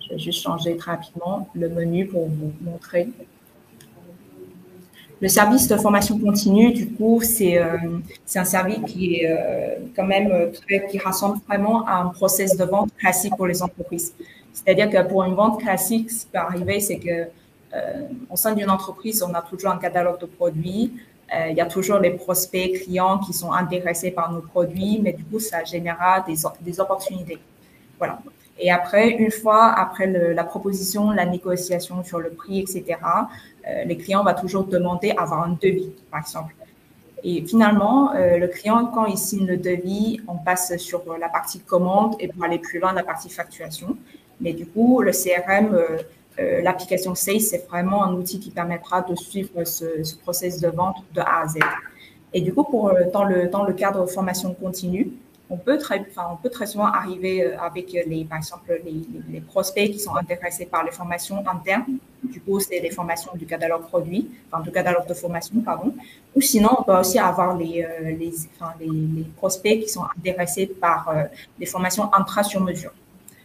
Je vais juste changer très rapidement le menu pour vous montrer. Le service de formation continue, du coup, c'est un service qui est quand même qui rassemble vraiment un process de vente classique pour les entreprises. C'est-à-dire que pour une vente classique, ce qui peut arriver, c'est que au sein d'une entreprise, on a toujours un catalogue de produits. Il y a toujours les prospects clients qui sont intéressés par nos produits, mais du coup, ça générera des opportunités. Voilà. Et après, une fois après la proposition, la négociation sur le prix, etc., les clients vont toujours demander à avoir un devis, par exemple. Et finalement, le client, quand il signe le devis, on passe sur la partie commande et pour aller plus loin, la partie facturation. Mais du coup, le CRM, l'application Sales, c'est vraiment un outil qui permettra de suivre ce process de vente de A à Z. Et du coup, dans le cadre de formation continue, on peut très souvent arriver avec par exemple, les prospects qui sont intéressés par les formations internes. Du coup, c'est les formations du catalogue produit, enfin, du catalogue de formation, pardon. Ou sinon, on peut aussi avoir les prospects qui sont intéressés par les formations intra sur mesure.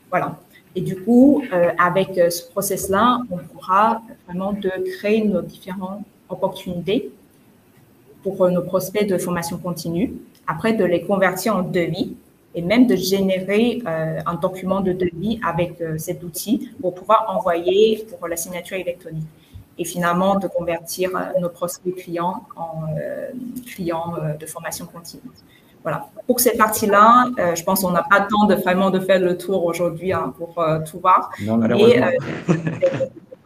Voilà. Et du coup, avec ce process-là, on pourra vraiment créer nos différentes opportunités pour nos prospects de formation continue, après de les convertir en devis et même de générer un document de devis avec cet outil pour pouvoir envoyer pour la signature électronique. Et finalement, de convertir nos prospects clients en clients de formation continue. Voilà. Pour cette partie-là, je pense qu'on n'a pas le temps vraiment de faire le tour aujourd'hui pour tout voir. Non, malheureusement.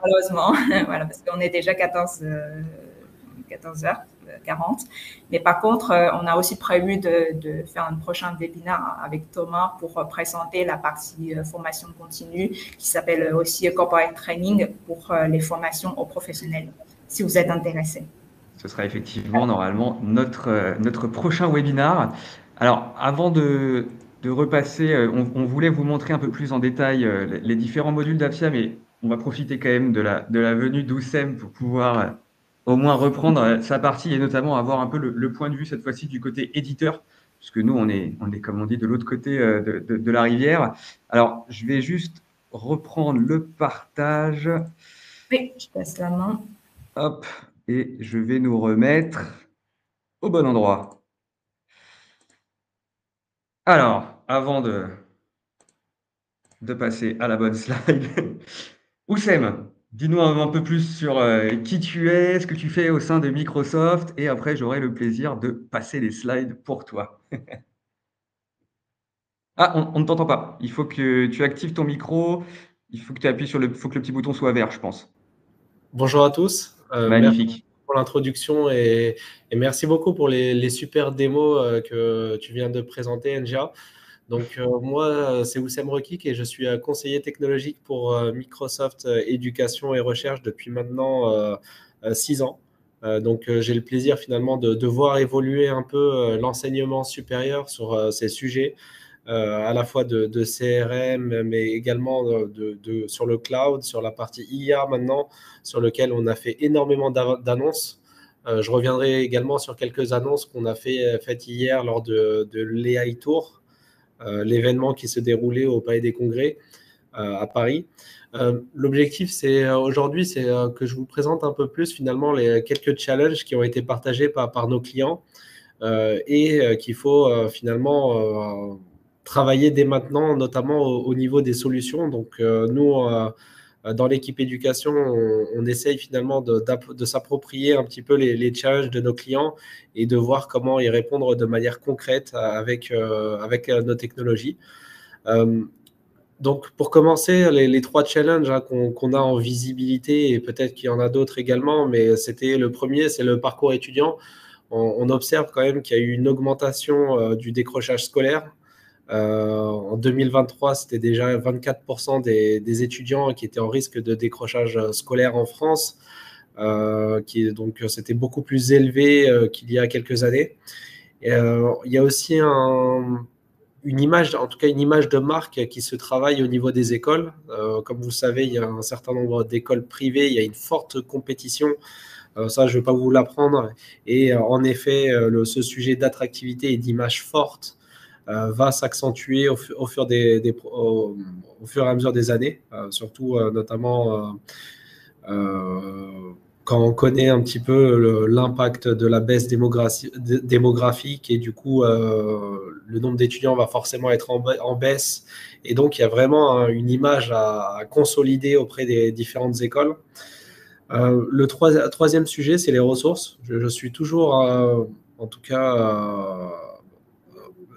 Malheureusement, voilà, parce qu'on est déjà 14h40. Mais par contre, on a aussi prévu de faire un prochain webinaire avec Thomas pour présenter la partie formation continue qui s'appelle aussi Corporate Training pour les formations aux professionnels, si vous êtes intéressé. Ce sera effectivement normalement notre prochain webinar. Alors, avant de repasser, on voulait vous montrer un peu plus en détail les différents modules d'APSIA, mais on va profiter quand même de la venue d'Oussem pour pouvoir au moins reprendre sa partie et notamment avoir un peu le point de vue cette fois-ci du côté éditeur, puisque nous, on est comme on dit, de l'autre côté de la rivière. Alors, je vais juste reprendre le partage. Oui, je passe la main. Hop, et je vais nous remettre au bon endroit. Alors, avant de passer à la bonne slide, Oussem, Dis-nous un peu plus sur qui tu es, ce que tu fais au sein de Microsoft, et après j'aurai le plaisir de passer les slides pour toi. Ah, on ne t'entend pas. Il faut que tu actives ton micro. Il faut que tu appuies sur le, faut que le petit bouton soit vert, je pense. Bonjour à tous. Merci Magnifique. pour l'introduction et merci beaucoup pour les super démos que tu viens de présenter, NGA. Donc, moi, c'est Oussem Rekik et je suis conseiller technologique pour Microsoft Éducation et Recherche depuis maintenant 6 ans. Donc, j'ai le plaisir finalement de voir évoluer un peu l'enseignement supérieur sur ces sujets, à la fois de CRM, mais également sur le cloud, sur la partie IA maintenant, sur lequel on a fait énormément d'annonces. Je reviendrai également sur quelques annonces qu'on a faites hier lors de l'AI Tour, l'événement qui se déroulait au Palais des Congrès à Paris. L'objectif, c'est aujourd'hui, c'est que je vous présente un peu plus finalement les quelques challenges qui ont été partagés par nos clients et qu'il faut finalement travailler dès maintenant, notamment au niveau des solutions. Donc, nous, dans l'équipe éducation, on essaye finalement de s'approprier un petit peu les challenges de nos clients et de voir comment y répondre de manière concrète avec nos technologies. Donc, pour commencer, les trois challenges qu'on a en visibilité, et peut-être qu'il y en a d'autres également, mais c'était le premier, c'est le parcours étudiant. On observe quand même qu'il y a eu une augmentation du décrochage scolaire. En 2023, c'était déjà 24% des étudiants qui étaient en risque de décrochage scolaire en France, donc c'était beaucoup plus élevé qu'il y a quelques années. Et, il y a aussi une image, en tout cas une image de marque qui se travaille au niveau des écoles. Comme vous le savez, il y a un certain nombre d'écoles privées, il y a une forte compétition. Ça, je ne vais pas vous l'apprendre. Et en effet, ce sujet d'attractivité et d'image forte va s'accentuer au fur et à mesure des années, surtout notamment quand on connaît un petit peu l'impact de la baisse démographique et du coup le nombre d'étudiants va forcément être en baisse et donc il y a vraiment une image à consolider auprès des différentes écoles. Le troisième sujet, c'est les ressources. Je suis toujours, en tout cas,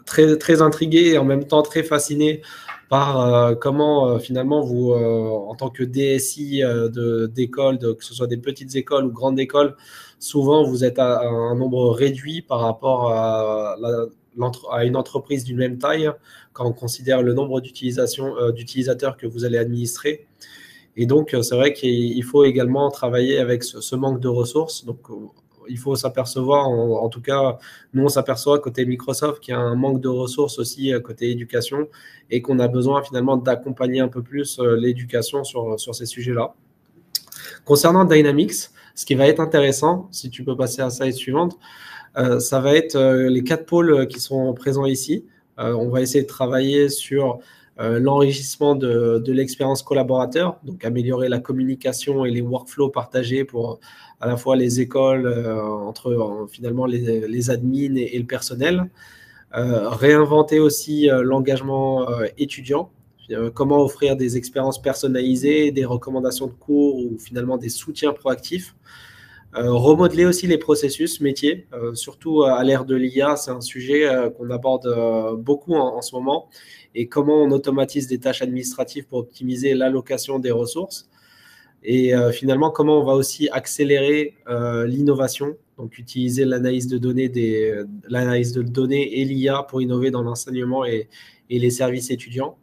très, très intrigué et en même temps très fasciné par comment finalement vous, en tant que DSI d'école, que ce soit des petites écoles ou grandes écoles, souvent vous êtes à un nombre réduit par rapport à une entreprise d'une même taille quand on considère le nombre d'utilisateurs que vous allez administrer. Et donc, c'est vrai qu'il faut également travailler avec ce manque de ressources. Donc, il faut s'apercevoir, en tout cas, nous, on s'aperçoit côté Microsoft qu'il y a un manque de ressources aussi côté éducation et qu'on a besoin finalement d'accompagner un peu plus l'éducation sur ces sujets-là. Concernant Dynamics, ce qui va être intéressant, si tu peux passer à la slide suivante, ça va être les 4 pôles qui sont présents ici. On va essayer de travailler sur l'enrichissement de l'expérience collaborateur, donc améliorer la communication et les workflows partagés pour à la fois les écoles, entre finalement les admins et le personnel. Réinventer aussi l'engagement étudiant, comment offrir des expériences personnalisées, des recommandations de cours ou finalement des soutiens proactifs. Remodeler aussi les processus métiers, surtout à l'ère de l'IA, c'est un sujet qu'on aborde beaucoup en ce moment. Et comment on automatise des tâches administratives pour optimiser l'allocation des ressources. Et finalement, comment on va aussi accélérer l'innovation, donc utiliser l'analyse de données et l'IA pour innover dans l'enseignement et les services étudiants.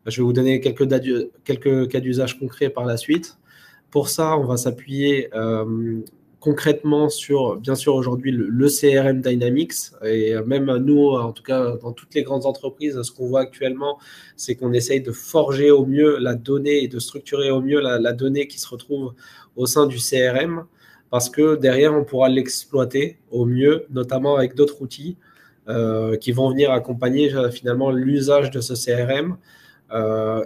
Je vais vous donner quelques cas d'usage concrets par la suite. Pour ça, on va s'appuyer concrètement sur, bien sûr, aujourd'hui, le CRM Dynamics. Et même nous, en tout cas, dans toutes les grandes entreprises, ce qu'on voit actuellement, c'est qu'on essaye de forger au mieux la donnée et de structurer au mieux la donnée qui se retrouve au sein du CRM, parce que derrière, on pourra l'exploiter au mieux, notamment avec d'autres outils qui vont venir accompagner finalement l'usage de ce CRM.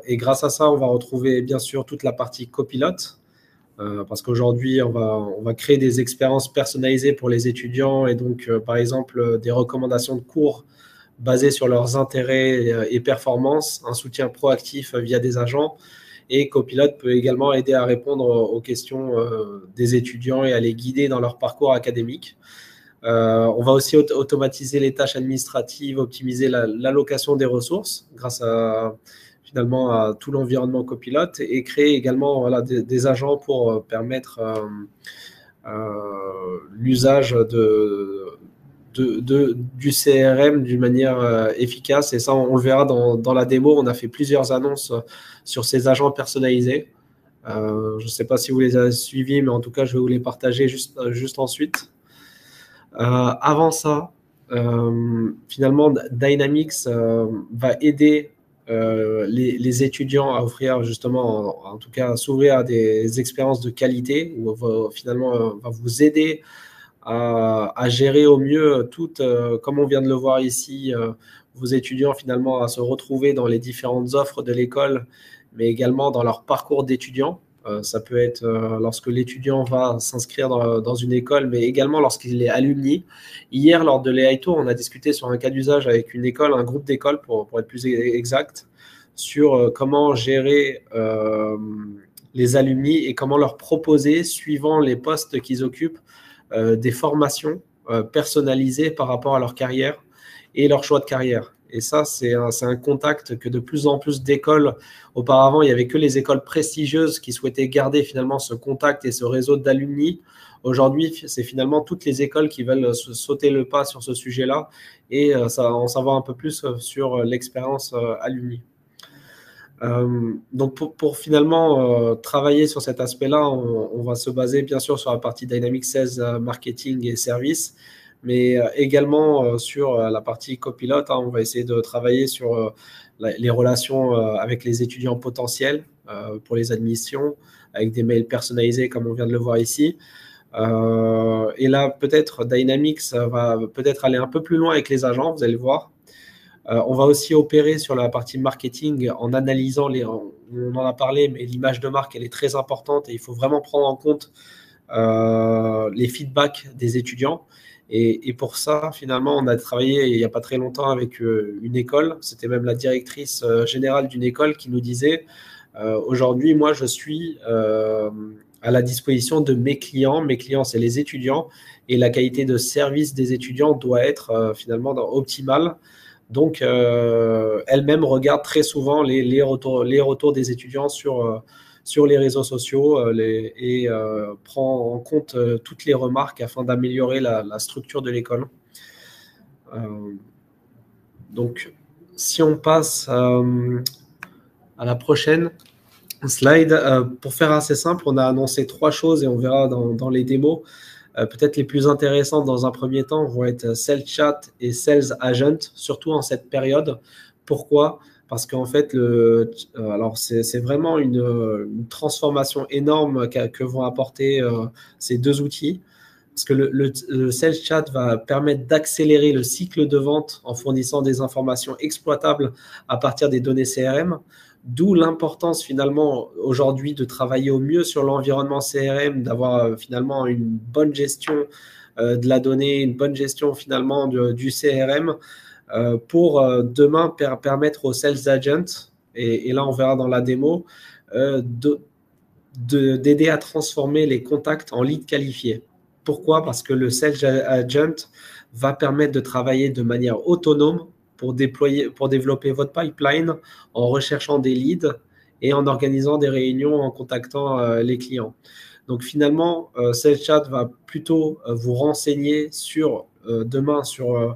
Et grâce à ça, on va retrouver, bien sûr, toute la partie copilote. Parce qu'aujourd'hui, on va créer des expériences personnalisées pour les étudiants et donc, par exemple, des recommandations de cours basées sur leurs intérêts et performances, un soutien proactif via des agents Et Copilot peut également aider à répondre aux questions des étudiants et à les guider dans leur parcours académique. On va aussi automatiser les tâches administratives, optimiser l'allocation des ressources grâce finalement à tout l'environnement Copilot et créer également voilà, des agents pour permettre l'usage du CRM d'une manière efficace. Et ça, on le verra dans la démo. On a fait plusieurs annonces sur ces agents personnalisés. Je ne sais pas si vous les avez suivis, mais en tout cas, je vais vous les partager juste ensuite. Avant ça, finalement, Dynamics va aider les étudiants à offrir justement, en tout cas, à s'ouvrir à des expériences de qualité, où finalement va vous aider à gérer au mieux comme on vient de le voir ici, vos étudiants finalement à se retrouver dans les différentes offres de l'école, mais également dans leur parcours d'étudiant. Ça peut être lorsque l'étudiant va s'inscrire dans une école, mais également lorsqu'il est alumni. Hier, lors de l'AI Tour, on a discuté sur un cas d'usage avec une école, un groupe d'écoles, pour être plus exact, sur comment gérer les alumni et comment leur proposer, suivant les postes qu'ils occupent, des formations personnalisées par rapport à leur carrière et leur choix de carrière. Et ça, c'est un contact que de plus en plus d'écoles, auparavant, il n'y avait que les écoles prestigieuses qui souhaitaient garder finalement ce contact et ce réseau d'alumni. Aujourd'hui, c'est finalement toutes les écoles qui veulent sauter le pas sur ce sujet-là et en savoir un peu plus sur l'expérience alumni. Donc pour finalement travailler sur cet aspect-là, on va se baser bien sûr sur la partie Dynamics 16 marketing et services, mais également sur la partie Copilot. On va essayer de travailler sur les relations avec les étudiants potentiels pour les admissions, avec des mails personnalisés comme on vient de le voir ici. Et là, peut-être Dynamics va peut-être aller un peu plus loin avec les agents, vous allez voir. On va aussi opérer sur la partie marketing en analysant on en a parlé, mais l'image de marque, elle est très importante et il faut vraiment prendre en compte les feedbacks des étudiants. Et pour ça, finalement, on a travaillé il n'y a pas très longtemps avec une école. C'était même la directrice générale d'une école qui nous disait aujourd'hui, moi, je suis à la disposition de mes clients. Mes clients, c'est les étudiants et la qualité de service des étudiants doit être finalement optimale. Donc, elle-même regarde très souvent les retours des étudiants sur les réseaux sociaux et prend en compte toutes les remarques afin d'améliorer la structure de l'école. Donc, si on passe à la prochaine slide, pour faire assez simple, on a annoncé 3 choses et on verra dans les démos. Peut-être les plus intéressantes dans un premier temps vont être Sales Chat et Sales Agent, surtout en cette période. Pourquoi ? Parce qu'en fait, alors c'est vraiment une transformation énorme que vont apporter ces 2 outils. Parce que le Sales Chat va permettre d'accélérer le cycle de vente en fournissant des informations exploitables à partir des données CRM. D'où l'importance finalement aujourd'hui de travailler au mieux sur l'environnement CRM, d'avoir finalement une bonne gestion de la donnée, une bonne gestion finalement du CRM pour demain permettre aux Sales Agents, et là on verra dans la démo, d'aider à transformer les contacts en leads qualifiés. Pourquoi ? Parce que le Sales Agent va permettre de travailler de manière autonome pour développer votre pipeline en recherchant des leads et en organisant des réunions, en contactant les clients. Donc finalement, Sales Chat va plutôt vous renseigner demain sur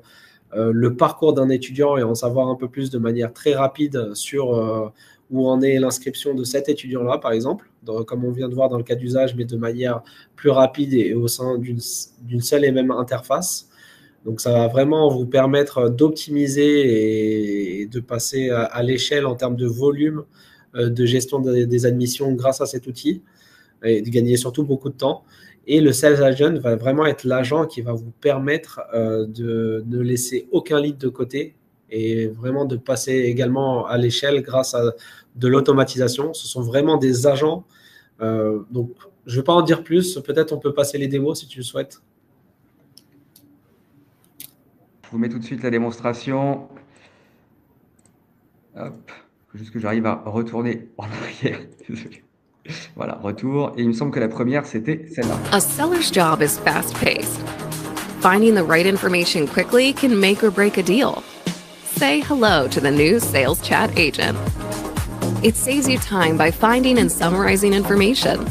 le parcours d'un étudiant et en savoir un peu plus de manière très rapide sur où en est l'inscription de cet étudiant-là, par exemple, comme on vient de voir dans le cas d'usage, mais de manière plus rapide et au sein d'une seule et même interface. Donc, ça va vraiment vous permettre d'optimiser et de passer à l'échelle en termes de volume de gestion des admissions grâce à cet outil et de gagner surtout beaucoup de temps. Et le Sales Agent va vraiment être l'agent qui va vous permettre de ne laisser aucun lead de côté et vraiment de passer également à l'échelle grâce à de l'automatisation. Ce sont vraiment des agents. Donc, je ne vais pas en dire plus. Peut-être on peut passer les démos si tu le souhaites. Je vous mets tout de suite la démonstration. Hop. faut juste que j'arrive à retourner en arrière. Désolé. Voilà, retour. Et il me semble que la première, c'était celle-là. A seller's job is fast-paced. Finding the right information quickly can make or break a deal. Say hello to the new Sales Chat Agent. It saves you time by finding and summarizing information.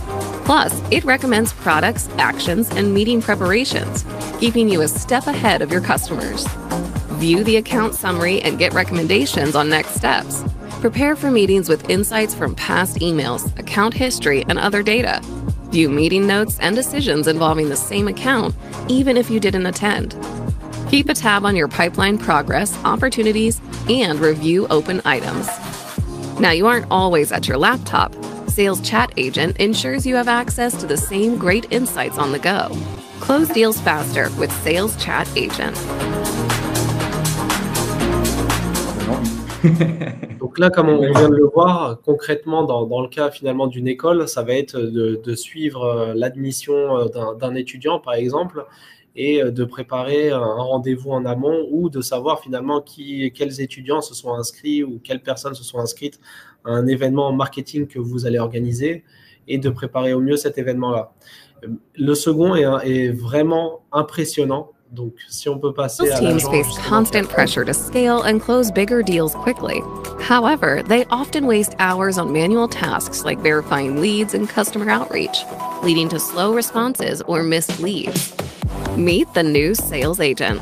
Plus, it recommends products, actions, and meeting preparations, keeping you a step ahead of your customers. View the account summary and get recommendations on next steps. Prepare for meetings with insights from past emails, account history, and other data. View meeting notes and decisions involving the same account, even if you didn't attend. Keep a tab on your pipeline progress, opportunities, and review open items. Now, you aren't always at your laptop. Sales Chat Agent ensures you have access to the same great insights on the go. Close deals faster with Sales Chat Agent. Donc là, comme on vient de le voir, concrètement, dans le cas finalement d'une école, ça va être de suivre l'admission d'un étudiant, par exemple, et de préparer un rendez-vous en amont ou de savoir finalement quels étudiants se sont inscrits ou quelles personnes se sont inscrites à un événement marketing que vous allez organiser et de préparer au mieux cet événement-là. Le second est vraiment impressionnant. Donc, si on peut passer Sales à teams l'agent, face justement, constant pressure to scale and close bigger deals quickly. However, they often waste hours on manual tasks like verifying leads and customer outreach, leading to slow responses or missed leads. Meet the new Sales Agent.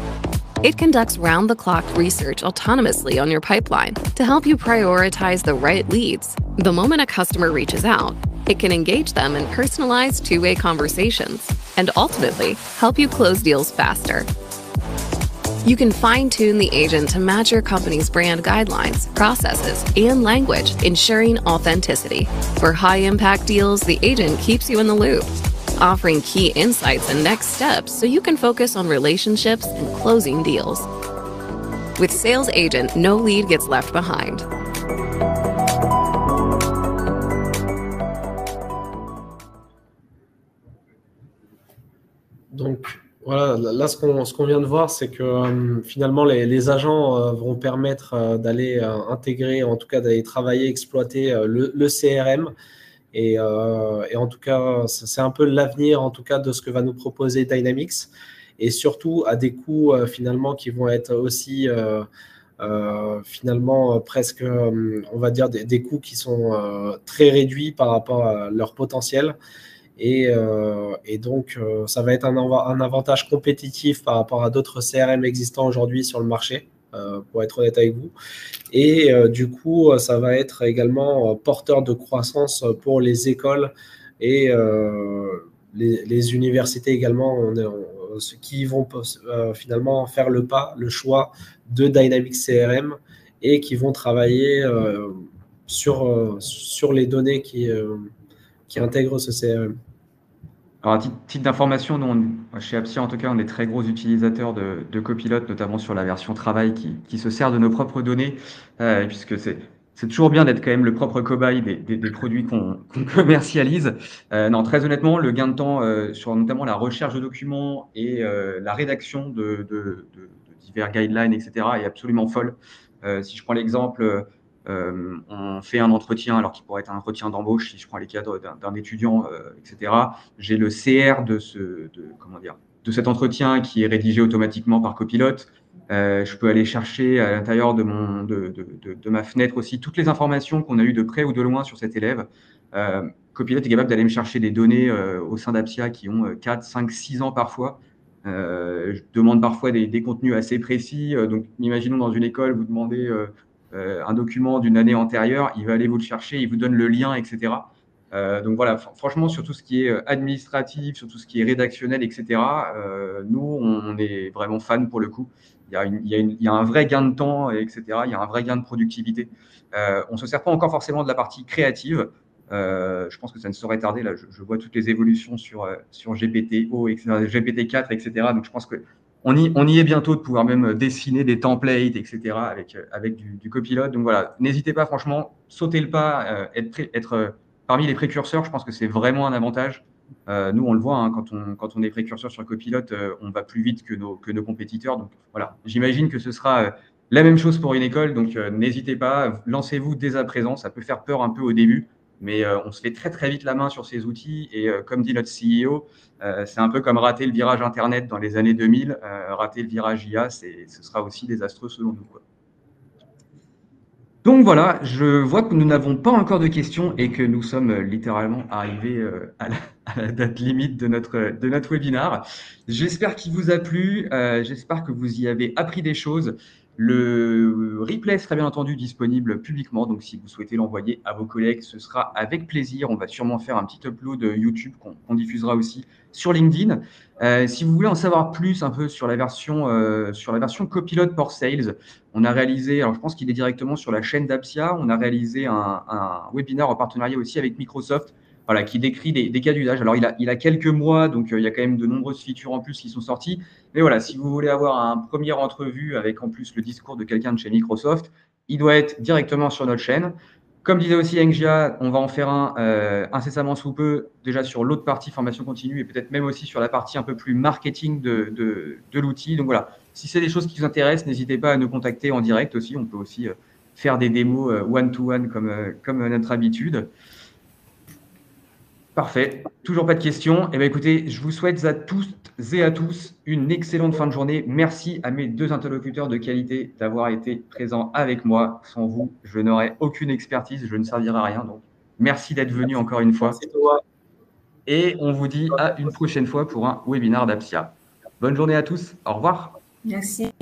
It conducts round-the-clock research autonomously on your pipeline to help you prioritize the right leads. The moment a customer reaches out, it can engage them in personalized two-way conversations and ultimately help you close deals faster. You can fine-tune the agent to match your company's brand guidelines, processes, and language, ensuring authenticity. For high-impact deals, the agent keeps you in the loop, offering key insights and next steps so you can focus on relationships and closing deals. With Sales Agent, no lead gets left behind. Donc voilà, là ce qu'on vient de voir, c'est que finalement les agents vont permettre d'aller intégrer, en tout cas d'aller travailler, exploiter le CRM. Et en tout cas, c'est un peu l'avenir en tout cas de ce que va nous proposer Dynamics, et surtout à des coûts finalement qui vont être aussi finalement presque, on va dire, des coûts qui sont très réduits par rapport à leur potentiel. Et donc, ça va être un avantage compétitif par rapport à d'autres CRM existants aujourd'hui sur le marché, pour être honnête avec vous. Et du coup, ça va être également porteur de croissance pour les écoles et les universités également, qui vont finalement faire le choix de Dynamics CRM et qui vont travailler sur les données qui intègrent ce CRM. Alors, à titre d'information, nous, chez Appsia, en tout cas, on est très gros utilisateurs de Copilot, notamment sur la version travail qui se sert de nos propres données, puisque c'est toujours bien d'être quand même le propre cobaye des produits qu'on commercialise. Non, très honnêtement, le gain de temps sur notamment la recherche de documents et la rédaction de divers guidelines, etc., est absolument folle. Si je prends l'exemple, on fait un entretien, alors qu'il pourrait être un entretien d'embauche, si je prends les cadres d'un étudiant, etc. J'ai le CR de cet entretien qui est rédigé automatiquement par Copilot. Je peux aller chercher à l'intérieur de ma fenêtre aussi toutes les informations qu'on a eues de près ou de loin sur cet élève. Copilot est capable d'aller me chercher des données au sein d'Appsia qui ont 4, 5, 6 ans parfois. Je demande parfois des contenus assez précis. Donc, imaginons dans une école, vous demandez un document d'une année antérieure, il va aller vous le chercher, il vous donne le lien, etc. Donc voilà, franchement, sur tout ce qui est administratif, sur tout ce qui est rédactionnel, etc., nous, on est vraiment fans pour le coup. Il y a un vrai gain de temps, etc. Il y a un vrai gain de productivité. On ne se sert pas encore forcément de la partie créative. Je pense que ça ne saurait tarder. Là, je vois toutes les évolutions sur GPT-O, etc., GPT-4, etc. Donc, je pense qu'on y est bientôt, de pouvoir même dessiner des templates, etc., avec du Copilot. Donc voilà, n'hésitez pas, franchement, sautez le pas, être parmi les précurseurs. Je pense que c'est vraiment un avantage. Nous, on le voit, hein, quand on est précurseur sur Copilot, on va plus vite que nos compétiteurs. Donc voilà, j'imagine que ce sera La même chose pour une école, donc n'hésitez pas, lancez-vous dès à présent. Ça peut faire peur un peu au début, mais on se fait très très vite la main sur ces outils. Et comme dit notre CEO, c'est un peu comme rater le virage Internet dans les années 2000. Rater le virage IA, ce sera aussi désastreux selon nous, quoi. Donc voilà, je vois que nous n'avons pas encore de questions et que nous sommes littéralement arrivés à la date limite de notre webinar. J'espère qu'il vous a plu, j'espère que vous y avez appris des choses. Le replay sera bien entendu disponible publiquement, donc si vous souhaitez l'envoyer à vos collègues, ce sera avec plaisir. On va sûrement faire un petit upload YouTube qu'on diffusera aussi sur LinkedIn. Si vous voulez en savoir plus un peu sur la version Copilot for Sales, on a réalisé, alors je pense qu'il est directement sur la chaîne d'Apsia, on a réalisé un webinaire en partenariat aussi avec Microsoft, voilà, qui décrit des cas d'usage. Alors, il a quelques mois, donc il y a quand même de nombreuses features en plus qui sont sorties. Mais voilà, si vous voulez avoir un premier entrevue avec en plus le discours de quelqu'un de chez Microsoft, il doit être directement sur notre chaîne. Comme disait aussi Engia, on va en faire un incessamment sous peu, déjà sur l'autre partie formation continue et peut-être même aussi sur la partie un peu plus marketing de l'outil. Donc voilà, si c'est des choses qui vous intéressent, n'hésitez pas à nous contacter en direct aussi. On peut aussi faire des démos one-to-one comme notre habitude. Parfait. Toujours pas de questions. Eh bien, écoutez, je vous souhaite à toutes et à tous une excellente fin de journée. Merci à mes deux interlocuteurs de qualité d'avoir été présents avec moi. Sans vous, je n'aurais aucune expertise, je ne servirais à rien. Donc, merci d'être venu encore une fois. Merci toi. Et on vous dit à une prochaine fois pour un webinar d'Apsia. Bonne journée à tous. Au revoir. Merci.